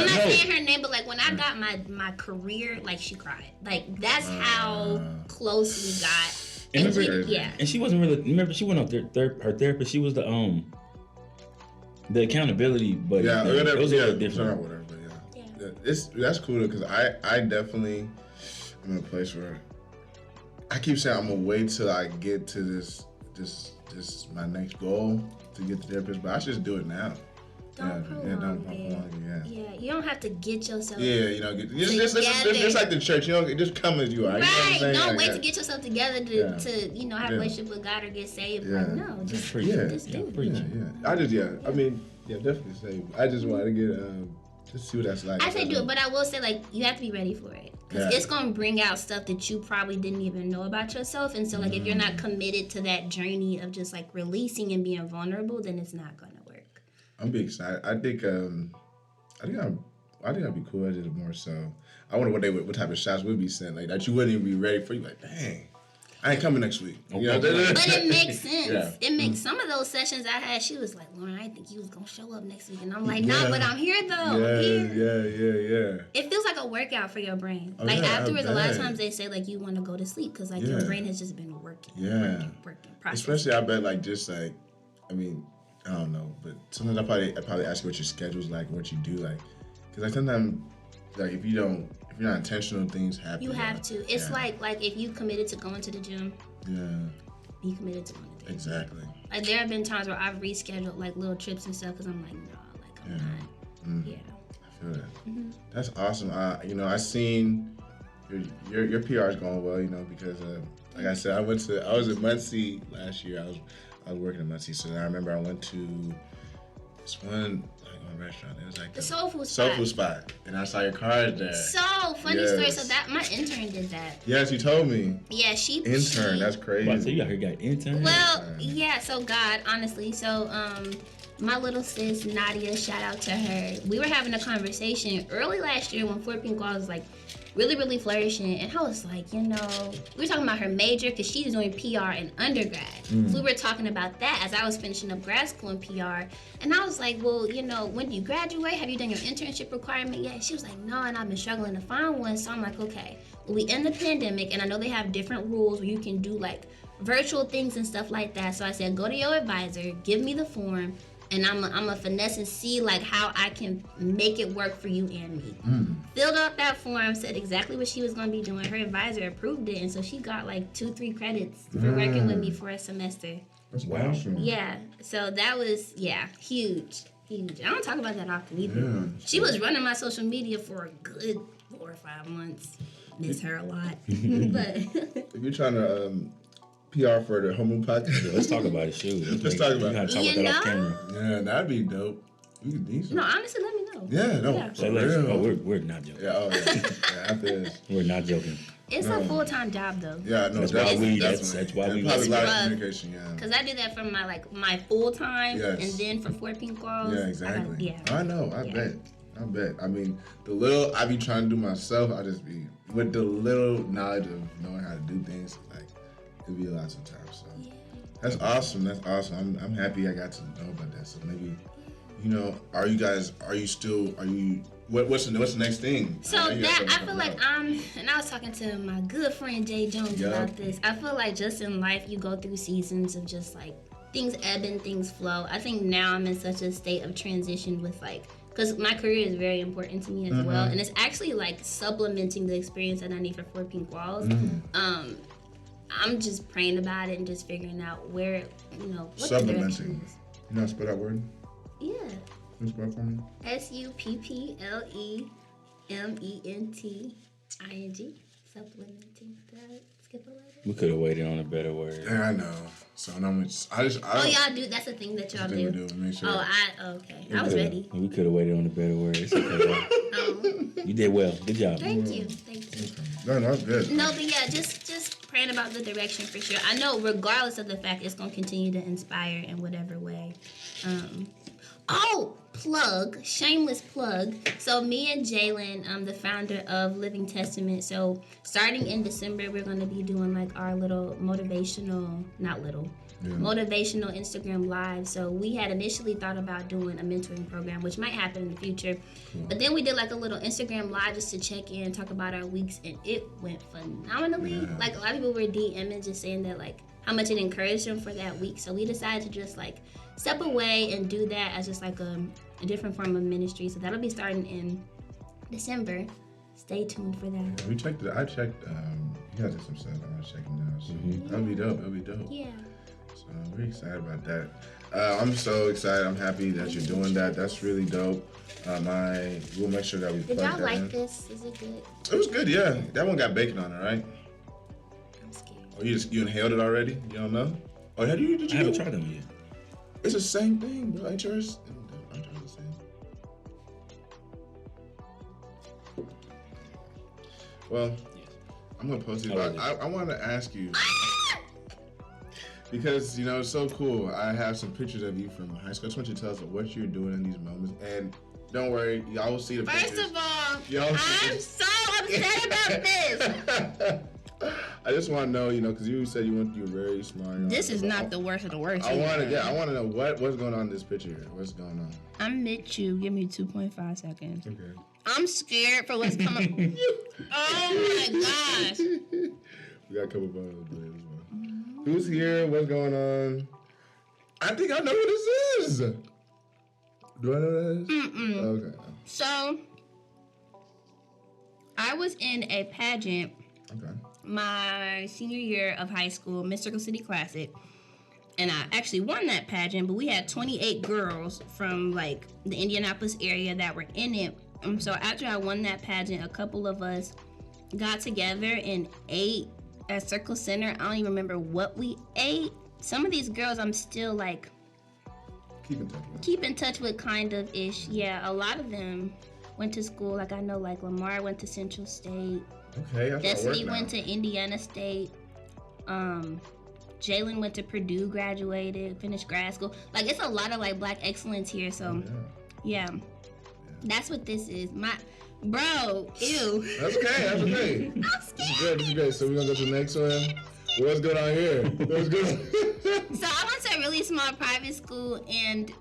not saying her name, but like when I got my career, like she cried. Like that's how close we got. And And she wasn't really. Remember, she went on her therapist. She was the accountability, but it was a little different. Whatever, but yeah. That's cool though, because I definitely am in a place where I keep saying I'm gonna wait till I get to this my next goal to get the therapist, but I should just do it now. Don't prolong it. Yeah, you don't have to get yourself. Yeah, just like the church, just come as you are. Right. You know what I'm saying? Don't wait to get yourself together to have a relationship with God or get saved. Yeah. Like, no, just do it. I mean, definitely saved. I just want to get just see what that's like. I say do it, but I will say, like, you have to be ready for it. Because it's going to bring out stuff that you probably didn't even know about yourself. And so, like, if you're not committed to that journey of just, like, releasing and being vulnerable, then it's not going to work. I'm big excited. I think I'd be cool at it more so. I wonder what type of shots would be sent like that you wouldn't even be ready for. You like, dang, I ain't coming next week. You know? But it makes sense. Yeah. It makes some of those sessions I had. She was like, Lauren, I didn't think you was gonna show up next week, and I'm like, nah, but I'm here though. Yeah. It feels like a workout for your brain. Afterwards, a lot of times they say like you want to go to sleep because like your brain has just been working. Working. Especially, I bet like just like, I mean, I don't know, but sometimes I probably ask you what your schedule's like, what you do like, because like sometimes like if you're not intentional, things happen. You have to. It's like if you committed to going to the gym. Yeah. Be committed to going to the gym. Exactly. Like there have been times where I've rescheduled like little trips and stuff because I'm like, no, like I'm not. Yeah. I feel that. Mm-hmm. That's awesome. I seen your PR is going well. Because like I said, I was in Muncie last year. I was working in Muncie, so I remember I went to this one restaurant. It was like the soul food spot, and I saw your card there. So funny story. So that my intern did that. Yes, you told me. Yeah, she intern. That's crazy. Wow, so you out here got intern. Well, yeah. So God, honestly, so my little sis Nadia, shout out to her. We were having a conversation early last year when 4 Pink Walls was like really, really flourishing, and I was like, we were talking about her major because she's doing PR in undergrad. So we were talking about that as I was finishing up grad school in PR, and I was like, well, when do you graduate? Have you done your internship requirement yet? She was like, no, and I've been struggling to find one. So I'm like, okay, well, we in the pandemic, and I know they have different rules where you can do like virtual things and stuff like that. So I said, go to your advisor, give me the form, and I'm a finesse and see like how I can make it work for you and me. Filled out that form, said exactly what she was going to be doing. Her advisor approved it, and so she got like 2-3 credits for working with me for a semester. That's awesome. Yeah, so that was huge. I don't talk about that often either. Yeah. She was running my social media for a good 4 or 5 months. Miss her a lot, but if you're trying to PR for the Homeroom podcast. Let's talk about it, shoot. Let's talk about it. You gotta talk about that off camera. Yeah, that'd be dope. No, honestly, let me know. Yeah, no, Yeah. for real. Oh, we're not joking. Yeah, oh, yeah. Yeah, after this. We're not joking. It's a full-time job though. Yeah, no, That's why definitely. that's why we probably a lot of rough. communication, yeah. Cause I do that for my full-time, Yes. and then for 4 Pink Walls. Yeah, exactly. I know, I Yeah. bet. I mean, the little I be trying to do myself, I just be, with the little knowledge of knowing how to do things, like, it'd be a lot sometimes, so. Yeah. That's awesome. I'm happy I got to know about that. So maybe, what's the next thing? So I feel like and I was talking to my good friend Jay Jones about this. I feel like just in life you go through seasons of just like things ebb and things flow. I think now I'm in such a state of transition with like, because my career is very important to me as well, and it's actually like supplementing the experience that I need for 4 Pink Walls. I'm just praying about it and just figuring out where, what the direction is. You know how to spell that word? Yeah. Can you spell it for me? supplementing. Supplementing. Did I skip a letter? We could have waited on a better word. Yeah, I know. So Y'all do. That's the thing that y'all do. We do. Make sure. Okay. I was ready. We could have waited on a better word. It's okay. You did well. Good job. Thank you. No, that's good. No, but yeah, just praying about the direction for sure. I know, regardless of the fact, it's gonna continue to inspire in whatever way. Shameless plug. So me and Jalen, the founder of Living Testament. So starting in December, we're gonna be doing like our little motivational Instagram live. So we had initially thought about doing a mentoring program, which might happen in the future. But then we did like a little Instagram live just to check in, talk about our weeks, and it went phenomenally. Yeah. Like a lot of people were DMing just saying that like how much it encouraged them for that week. So we decided to just like step away and do that as just like a different form of ministry. So that'll be starting in December. Stay tuned for that. Yeah, we checked it. I checked. You guys did some stuff. I'm checking now. So that'll be dope. It'll be dope. Yeah. So we're excited about that. I'm so excited. I'm happy that you're doing that. That's really dope. We'll make sure that we plug Did y'all that like in. this? Is it good? It was good. Yeah, that one got bacon on it, right? I'm scared. Oh, you inhaled it already? You don't know? Oh, did you? I haven't tried them yet. It's the same thing, bro. Ain't yours the same? Well, I'm gonna post it. I wanted to ask you because it's so cool. I have some pictures of you from high school. I just want you to tell us what you're doing in these moments. And don't worry, y'all will see the pictures. First of all, Y'all I'm so upset about this. I just want to know, because you said you were very smart. This is not the worst of the worst. I want to know what's going on in this picture here. What's going on? I'm mid you. Give me 2.5 seconds. Okay. I'm scared for what's coming. Oh my gosh. We got a couple photos as well. Who's here? What's going on? I think I know who this is. Do I know who that is? Okay. So, I was in a pageant. Okay. My senior year of high school, Miss Circle City Classic, and I actually won that pageant, but we had 28 girls from like the Indianapolis area that were in it. So after I won that pageant, a couple of us got together and ate at Circle Center. I don't even remember what we ate. Some of these girls I'm still like keep in touch with kind of ish. Yeah, a lot of them went to school. Like I know like Lamar went to Central State. Okay, Destiny went to Indiana State. Jalen went to Purdue, graduated, finished grad school. Like it's a lot of like black excellence here. So yeah. That's what this is. Bro, ew. That's okay. I'm scared. This is good. So we're gonna go to the next one. What's good on here? What's good? So I went to a really small private school, and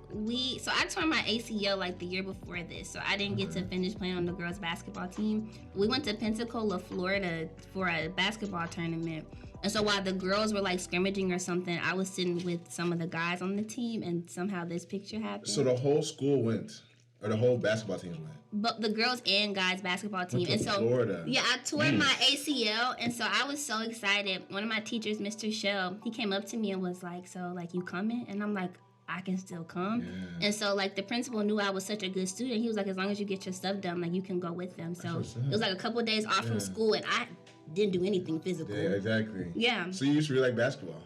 so I tore my ACL like the year before this, so I didn't get to finish playing on the girls' basketball team. We went to Pensacola, Florida for a basketball tournament. And so while the girls were like scrimmaging or something, I was sitting with some of the guys on the team, and somehow this picture happened. So the whole school went, or the whole basketball team went? But the girls and guys basketball team. And so Florida. Yeah, I tore my ACL, and so I was so excited. One of my teachers, Mr. Shell, he came up to me and was like, "So like you coming?" And I'm like, I can still come. Yeah. And so like the principal knew I was such a good student. He was like, as long as you get your stuff done, like you can go with them. So it was like a couple of days off from school, and I didn't do anything physical. Yeah, exactly. Yeah. So you used to really like basketball?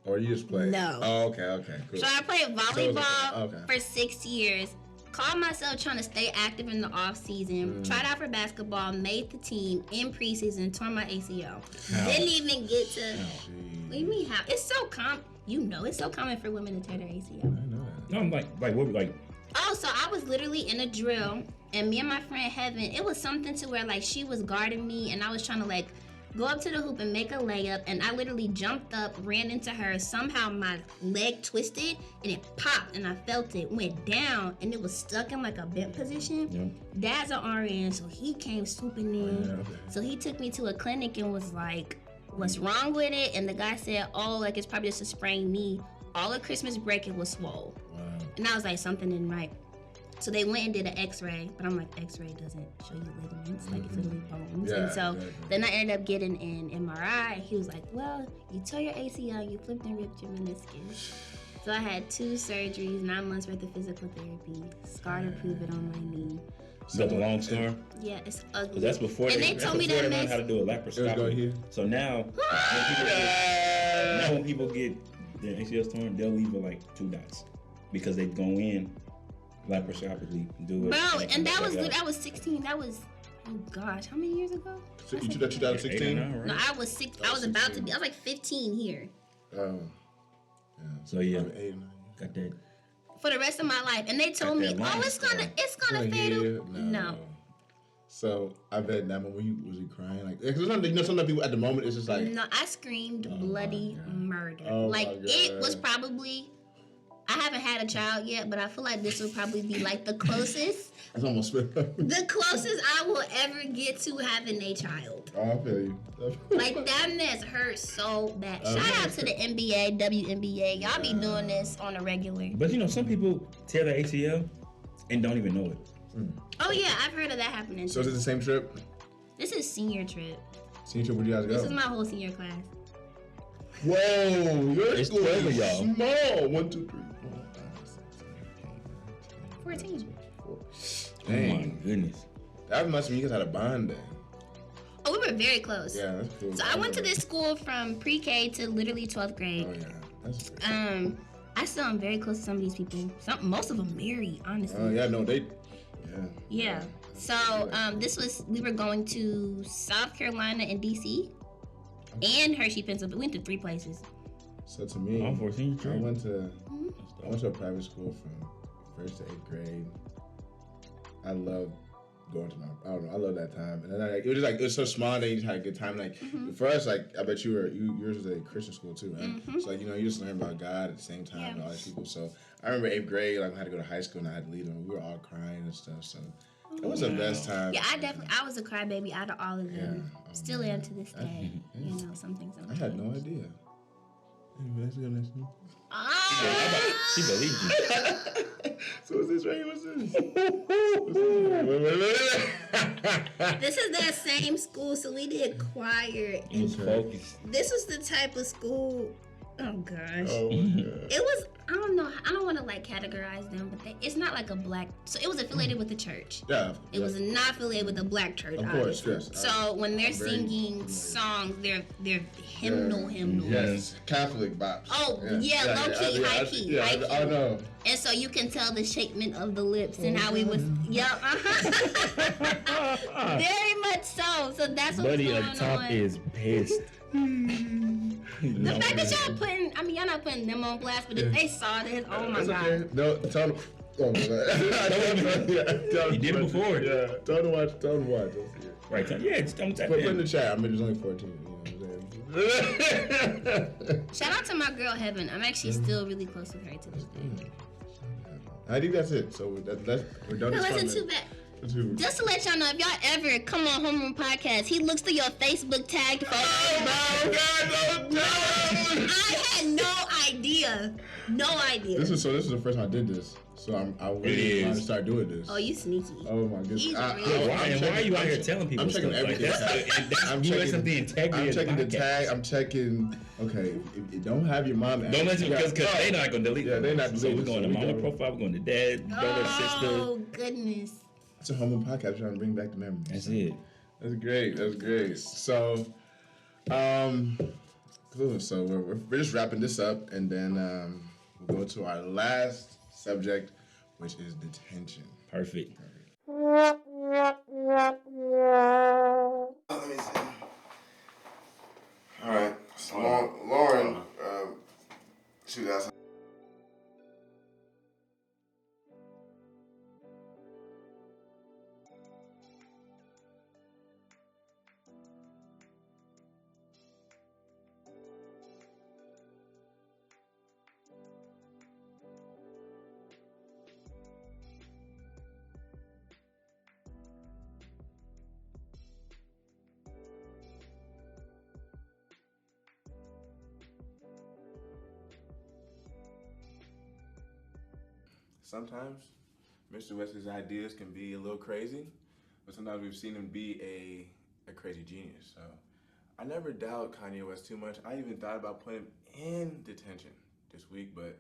Or you just played? No. Oh, okay, cool. So I played volleyball for 6 years. called myself trying to stay active in the off season. Tried out for basketball, made the team in preseason, tore my ACL. Didn't even get to. What do you mean how? It's so common. You know, it's so common for women to tear their ACL. I know that. No, I'm like what? Like, Oh, so I was literally in a drill, and me and my friend Heaven, it was something to where like she was guarding me, and I was trying to like go up to the hoop and make a layup, and I literally jumped up, ran into her. Somehow my leg twisted, and it popped, and I felt it, went down, and it was stuck in like a bent position. yeah. Dad's an RN, so he came swooping in. Yeah, okay. So he took me to a clinic and was like, what's wrong with it? And the guy said, oh, like it's probably just a sprained knee. All of Christmas break, it was swole. Wow. And I was like, something isn't right. So they went and did an x-ray, but I'm like, x-ray doesn't show you ligaments, like it's literally bones. Yeah, and so exactly. then I ended up getting an MRI. He was like, well, you tore your ACL, you flipped and ripped your meniscus. So I had 2 surgeries, 9 months worth of physical therapy, scar to prove it on my knee. Is that the long scar? Yeah, it's ugly. Because that's before and they that's told me before that they learned mess. how to do a It was going laparoscopy. here. So now, when people get their ACLs torn, they'll leave with like 2 dots because they go in laparoscopically, do it. Bro, and and that come was back out. I was 16. That was, oh gosh, how many years ago? So you took that 2016? 8 or 9, right? No, I was 6. I was about to be. I was like 15 here. Oh. Yeah. So yeah, Probably 8 or 9 years. got that. For the rest of my life, and they told me, that line "Oh, it's gonna Like, fade." yeah, No. So I bet that moment was he crying? Like, cause some people at the moment it's just like, No, I screamed bloody God. murder. Oh, like my it God. was probably. I haven't had a child yet, but I feel like this would probably be like the closest, it's almost spit up. the closest I will ever get to having a child. Oh, I feel you. Like that mess hurt so bad. Shout out to the NBA, WNBA. Y'all be doing this on a regular. But you know, some people tear their ACL and don't even know it. Oh yeah, I've heard of that happening. So is it the same trip? This is senior trip. Senior trip, where'd you guys go? This is my whole senior class. Whoa, your It's school 12 of is y'all. small. 1, 2, 3, 4, 5, 6, 7, 8, 9, 10, 14. 4. Oh my Dang. goodness. That must mean you guys had a bond then. Oh, we were very close. Yeah, that's cool. So I went to this school from pre-K to literally 12th grade. Oh, yeah. That's great. I still am very close to some of these people. Most of them married, honestly. Oh, yeah, no, they. Yeah. Yeah. So we were going to South Carolina and DC and Hershey, Pennsylvania. We went to 3 places. So to me, All 14 I trip. went to a private school from 1st to 8th grade. I love going to I don't know, I love that time. And then it was so small that you just had a good time. Like for us, like I bet yours was a Christian school too, right? So like, you just learn about God at the same time and all these people. So I remember 8th grade, like I had to go to high school and I had to lead them. We were all crying and stuff. So it was the best time. Yeah, I was a crybaby out of all of them. Yeah. Still am to this day. You know, something. I had no idea. Anyway, let's go next one. Oh! She believed you. So what's this right here? What's this? This is that same school, so we did choir. It was focused. This was the type of school. Oh gosh. Oh my God. It was. I don't know. I don't want to like categorize them, but it's not like a black. So it was affiliated with the church. Yeah. It was not affiliated with the black church. Of course, obviously. yes. So when they're I'm very singing familiar. songs, they're hymnals. Yes, Catholic bops. Oh, yeah, low key, high key, Yeah, high key. I know. And so you can tell the shapement of the lips and how we was. Yep. Very much so. So that's what's Buddy going up top on. is pissed. The fact that y'all putting, I mean, y'all not putting them on blast, but if they saw this, oh my It's God. okay. No, tell them. Oh my God. You did it before. Yeah. Tell them to watch. Tell them to watch. Don't see it. Right, yeah, just don't type Put in the in. chat. I mean, there's only 14. You know what I'm saying? Shout out to my girl Heaven. I'm actually still really close with her to this day. I think that's it. So we're done. That this wasn't fun, too man. bad. That's too- Just to let y'all know, if y'all ever come on Homeroom Podcast, he looks through your Facebook tag photos. Oh God, don't tell him. I had no idea. No idea. This is the first time I did this. So I really want to start doing this. Oh, you sneaky. Oh my goodness. He's I- really- Why are you out here telling people I'm checking stuff? Like, everything. that's I'm you checking listen to the integrity I'm of checking the podcast. tag. I'm checking. Okay, if you don't have your mom. Don't let you because Yeah. they're not gonna delete. Yeah, them. they're not So we're deleting, going so to we mama go- profile. We're going to dad, brother, sister. Oh, goodness. It's a Homeroom podcast trying to bring back the memories. That's it. That's great. That's great. So, cool. So we're just wrapping this up, and then we'll go to our last subject, which is Detention. Perfect. Let me see. All right. So Lauren, she was asking. Sometimes Mr. West's ideas can be a little crazy, but sometimes we've seen him be a crazy genius. So I never doubt Kanye West too much. I even thought about putting him in detention this week, but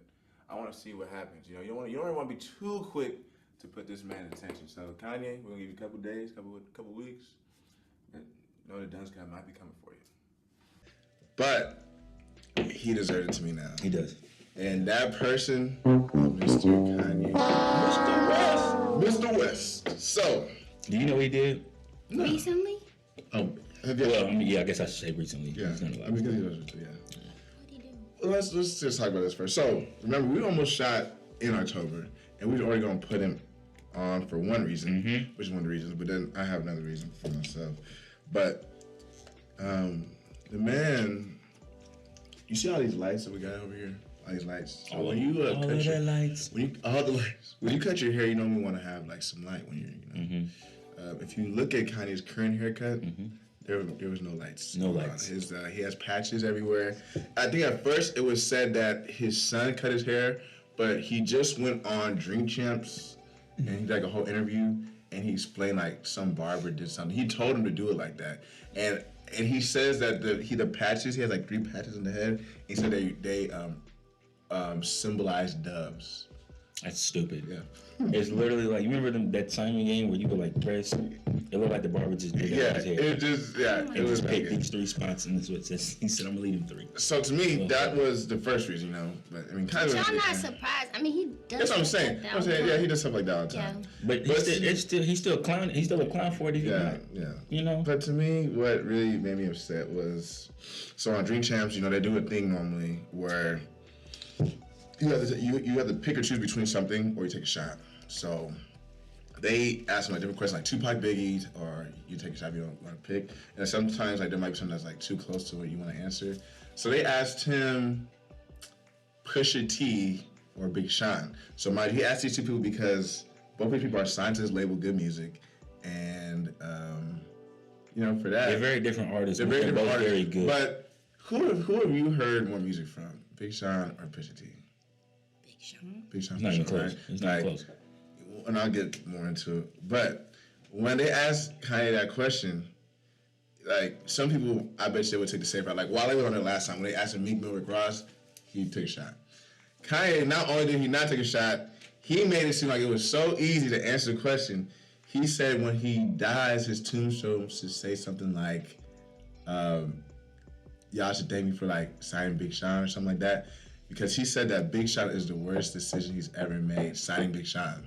I want to see what happens. You know, you don't want to be too quick to put this man in detention. So Kanye, we're gonna give you a couple days, couple weeks. Know the Dunce Cap might be coming for you. But he deserves it to me now. He does. And that person, Mr. Kanye. Mr. West. So. Do you know what he did? No. Recently? Oh, well, I guess I should say recently. Yeah. He's done a lot. Yeah. What did he do? Well, let's just talk about this first. So, remember, we almost shot in October, and we was already going to put him on for one reason, which is one of the reasons, but then I have another reason for myself. But the man, you see all these lights that we got over here? All these lights. So when you all cut of your the lights. all the lights. When you cut your hair, you normally want to have like some light when you're, if you look at Kanye's current haircut, there was no lights. No lights. He has patches everywhere. I think at first it was said that his son cut his hair, but he just went on Drink Champs and he did like a whole interview and he explained like some barber did something. He told him to do it like that. And he says that the patches, he has like 3 patches in the head. He said they symbolize doves. That's stupid. Yeah. It's literally like, you remember that timing game where you could like press? It looked like the barber just did Yeah, his hair. it was Just picked bad. these 3 spots and that's what it says. He said, I'm gonna leave him 3. So to me, that was the first reason, you know. But I mean, kind of. Y'all not surprised. I mean, he does. That's what I'm saying. stuff I'm saying, yeah, he does stuff like that all the time. But he's still a clown. He's still a clown for it. Yeah. You know. But to me, what really made me upset was, so on Dream Champs, you know, they do a thing normally where you have to pick or choose between something or you take a shot. So they ask him like different questions, like Tupac, Biggie, or you take a shot if you don't want to pick. And sometimes like there might be something that's like too close to what you want to answer. So they asked him Pusha T or Big Sean. So he asked these 2 people because both of these people are signed to his label Good Music, and you know, for that They're very different artists. They're very different both artists. very good. But who have you heard more music from, Big Sean or Pusha T? Big Sean. It's not even Pusha, close. right? It's not close. And I'll get more into it. But when they asked Kanye that question, like some people, I bet they would take the safe route. Like Wale was on there last time when they asked him Meek Mill, Rick Ross, he took a shot. Kanye, not only did he not take a shot, he made it seem like it was so easy to answer the question. He said when he dies, his tombstone should say something like, y'all should thank me for like signing Big Sean or something like that. Because he said that Big Sean is the worst decision he's ever made, signing Big Sean.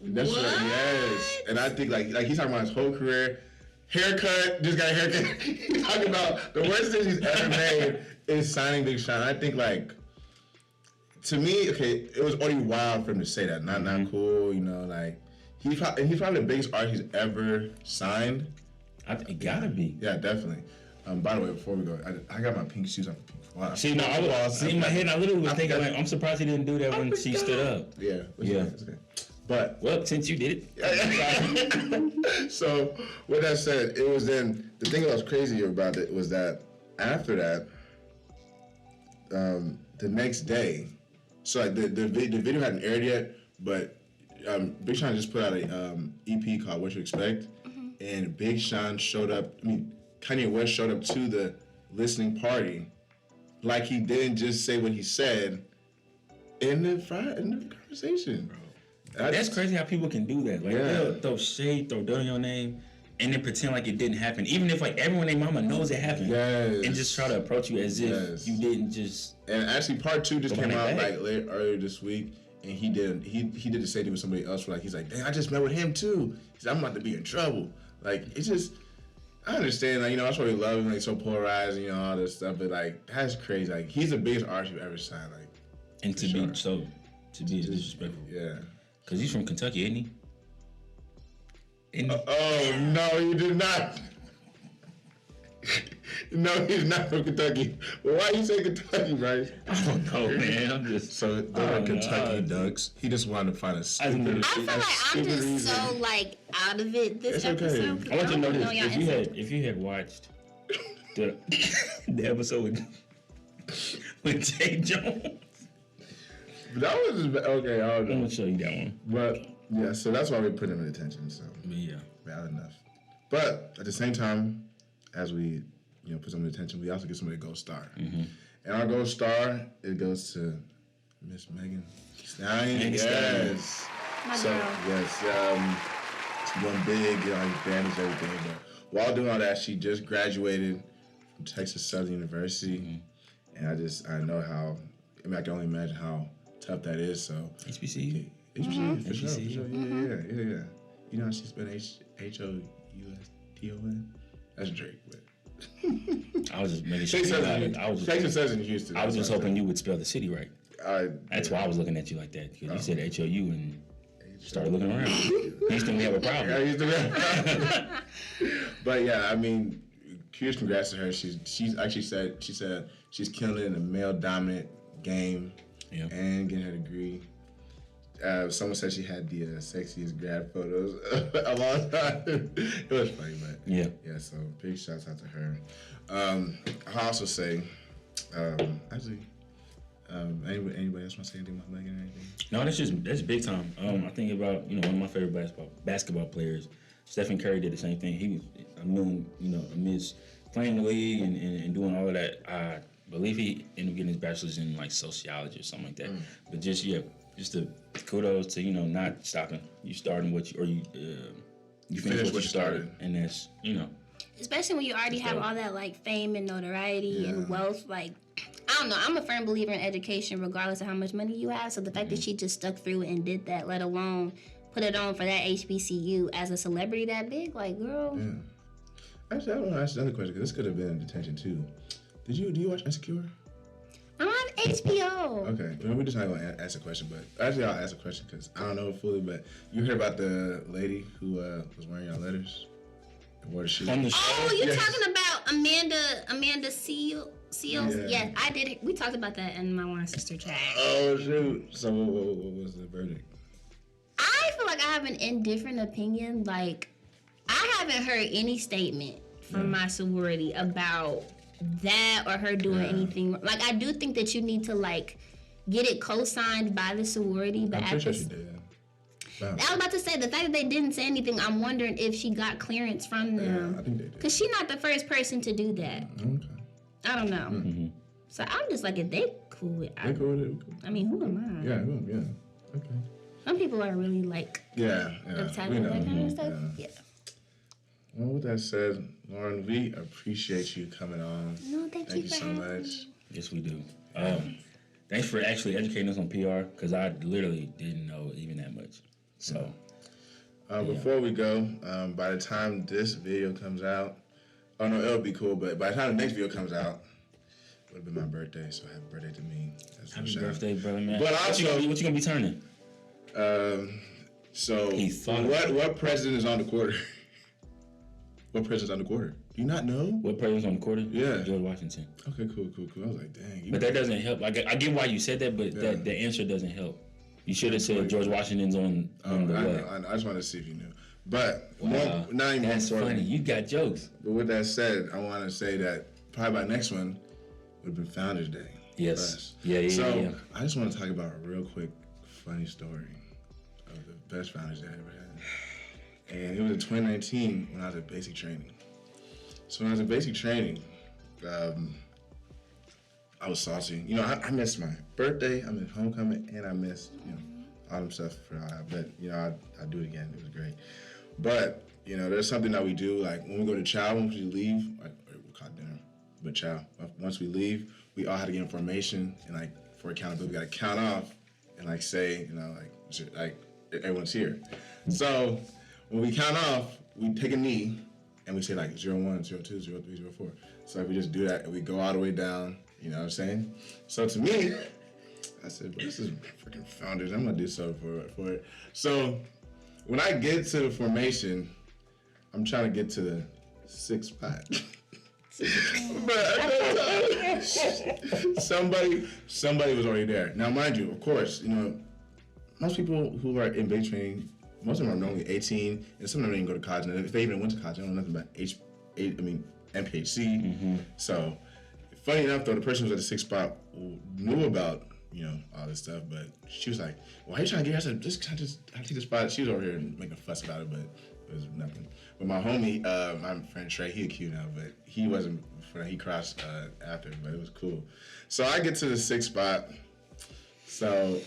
That's what? Yes. And I think like he's talking about his whole career. Haircut, just got a haircut. He's talking about the worst decision he's ever made is signing Big Sean. I think like, to me, okay, it was already wild for him to say that. Not cool, you know, like he's probably the biggest artist he's ever signed. It gotta be. Yeah, definitely. By the way, before we go, I got my pink shoes on for pink. Wow. See, no, I was in my head. I literally was thinking, like, I'm surprised he didn't do that when she stood up. Yeah. It's okay. But well, since you did it. So with that said, it was then the thing that was crazy about it was that after that, the next day, so like the video hadn't aired yet, but Big Sean just put out a EP called What You Expect, and Big Sean showed up. I mean, Kanye West showed up to the listening party. Like he didn't just say what he said in the conversation. Bro. That's crazy how people can do that. Like they'll throw shade, throw dirt on your name, and then pretend like it didn't happen. Even if like everyone in their mama knows it happened. Yes. And just try to approach you as if you didn't just. And actually part 2 just came out like earlier this week. and he did the same thing with somebody else. He's like, dang, I just met with him too. He said, I'm about to be in trouble. Like, it's just, I understand, like, that's why we love him, like, so polarized, all this stuff. But like, that's crazy. Like, he's the biggest artist you've ever signed. Like, and to be disrespectful. Yeah. Because he's from Kentucky, isn't he? Oh no, he did not. No, he's not from Kentucky. Well, why you say Kentucky, Bryce? I don't know, man. I'm just so they're like Kentucky Ducks. He just wanted to find a stupid. I feel like I'm just so like out of it this episode. I want you to know this. If you had watched the episode with Jay Jones, that was okay. I'm gonna show you that one. But yeah, so that's why we put him in detention. So yeah, bad enough. But at the same time, as we put some attention, we also get somebody a gold star. Mm-hmm. And our gold star, it goes to Miss Megan Stallion. Yes. My girl. Yes. She's doing big, bandage, everything. But while doing all that, she just graduated from Texas Southern University. Mm-hmm. And I know how, I can only imagine how tough that is. So HBCU? HBCU, for sure. Yeah. You know how she spelled Houston? That's Drake, but I was just making sure. Texas says in Houston. I was just hoping you would spell the city right. That's why I was looking at you like that, because you said HOU and started looking around. Houston, we have a problem. But yeah, huge congrats to her. She's actually said she's killing it in a male dominant game and getting her degree. Someone said she had the sexiest grad photos of all time. It was funny, but yeah. So big shouts out to her. I'll also say, anybody else want to say anything about Megan or anything? No, that's big time. I think about one of my favorite basketball players, Stephen Curry, did the same thing. He was amidst playing the league and doing all of that. I believe he ended up getting his bachelor's in like sociology or something like that. But just the kudos to not stopping. You starting what you finish what you started, and that's Especially when you already have all that like fame and notoriety and wealth. Like, I don't know. I'm a firm believer in education, regardless of how much money you have. So the fact that she just stuck through and did that, let alone put it on for that HBCU as a celebrity that big, like, girl. Yeah. Actually, I want to ask another question, because this could have been in detention too. Do you watch Insecure? I'm on HBO. Okay, we're just not going to ask a question, but actually I'll ask a question because I don't know it fully, but you heard about the lady who was wearing your letters and wore the shoes? Oh, you're talking about Amanda Seals? Yes, I did. We talked about that in my one sister chat. Oh, shoot. So what was the verdict? I feel like I have an indifferent opinion. Like, I haven't heard any statement from my sorority about that or her doing anything. Like, I do think that you need to like get it co-signed by the sorority, but I'm pretty sure she did. I was about to say, the fact that they didn't say anything, I'm wondering if she got clearance from them. Yeah, I think they did. Because she's not the first person to do that. Okay. I don't know. Mm-hmm. So I'm just like, if they cool with it. They cool with it. I mean, who am I? Yeah. Okay. Some people are really like uptight with that kind of stuff. Yeah. Well, with that said, Lauren, we appreciate you coming on. No, thank you so much. Yes, we do. Thanks for actually educating us on PR, because I literally didn't know even that much. So, before we go, by the time this video comes out, it'll be cool, but by the time the next video comes out, it would have been my birthday, so happy birthday to me. Happy birthday, brother, man. But also, what you gonna be turning? What president is on the quarter? What president's on the quarter? Do you not know? What president's on the quarter? Yeah. George Washington. Okay, cool. I was like, dang. But that doesn't help. I get why you said that, but the answer doesn't help. You should have said George Washington's on the what? I just wanted to see if you knew. But that's funny. You got jokes. But with that said, I want to say that probably by next one would have been Founders Day. Yes. So I just want to talk about a real quick funny story of the best Founders Day I ever had. And it was in 2019 when I was at basic training. So when I was at basic training, I was saucy. I missed my birthday, I missed homecoming, and I missed, autumn stuff for all that. But, I'd do it again. It was great. But, there's something that we do, like when we go to chow, once we leave, like, we call it dinner, but chow. Once we leave, we all had to get information, and like for accountability, we got to count off and like say, like everyone's here. So when we count off, we take a knee and we say like 01, 02, 03, 04. So like we just do that and we go all the way down. You know what I'm saying? So to me, I said, this is freaking Founders. I'm gonna do something for it. So when I get to the formation, I'm trying to get to the 6th spot. But somebody was already there. Now, mind you, of course, most people who are in base training, most of them are normally 18, and some of them didn't go to college. And if they even went to college, they don't know nothing about MPHC. Mm-hmm. So, funny enough, though, the person who was at the 6th spot knew about all this stuff, but she was like, "Why are you trying to get?" I said, "Just I take the spot." She was over here making a fuss about it, but it was nothing. But my homie, my friend Trey, he a Q now, but he wasn't. He crossed after, but it was cool. So I get to the 6th spot. So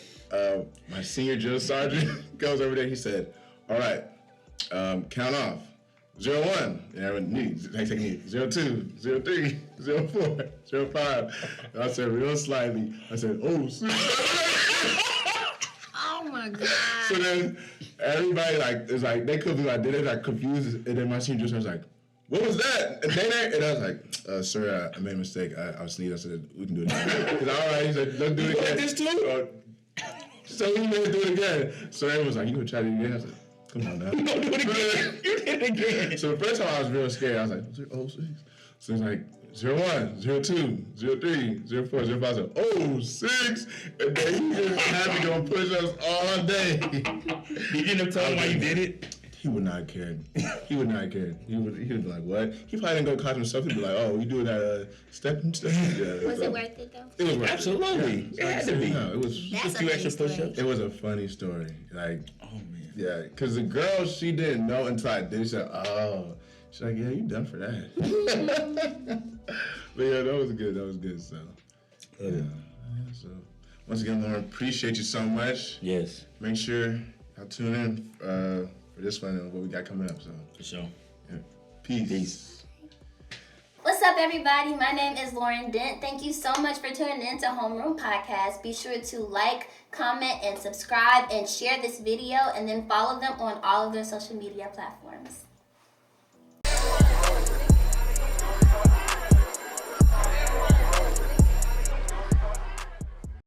my senior drill sergeant goes over there. He said, "All right, count off. 01, and everyone needs. They take me 02, 03, 04, 05. And I said real slightly. I said, "Oh, shit." Oh my God. So then everybody they could be like confused, and then my senior drill sergeant was like, "What was that?" And I was like, "Sir, I made a mistake. I was sneezing." I said, "We can do it again." He's like, "All right." He said, "Let's do it again." This too? So we made it do it again. So everyone was like, "You gonna try to do it again?" I said, "Come on now." You gonna do it again? You did it again. So the first time I was real scared. I was like, 06. So it's like 01, 02, 03, 04, 05. I said, 06. And then he just had to go push us all day. You didn't tell him why you did it? He would not care. He would not care. He would be like, "What?" He probably didn't go to college himself. He'd be like, "Oh, you doing that step and stuff?" Yeah, Was it worth it though? It was worth Absolutely. it. It had to be. No, it was. That's a few extra funny push-ups. It was a funny story. Like, Oh man. yeah, because the girl, she didn't know until I did. She said, "Oh," she's like, "Yeah, you done for that." But yeah, that was good. That was good. So, yeah. So, once again, Lauren, appreciate you so much. Yes. Make sure y'all tune in for this one and what we got coming up. So, For sure. yeah. Peace. Peace. What's up, everybody? My name is Lauren Dent. Thank you so much for tuning in to Homeroom Podcast. Be sure to like, comment, and subscribe, and share this video, and then follow them on all of their social media platforms.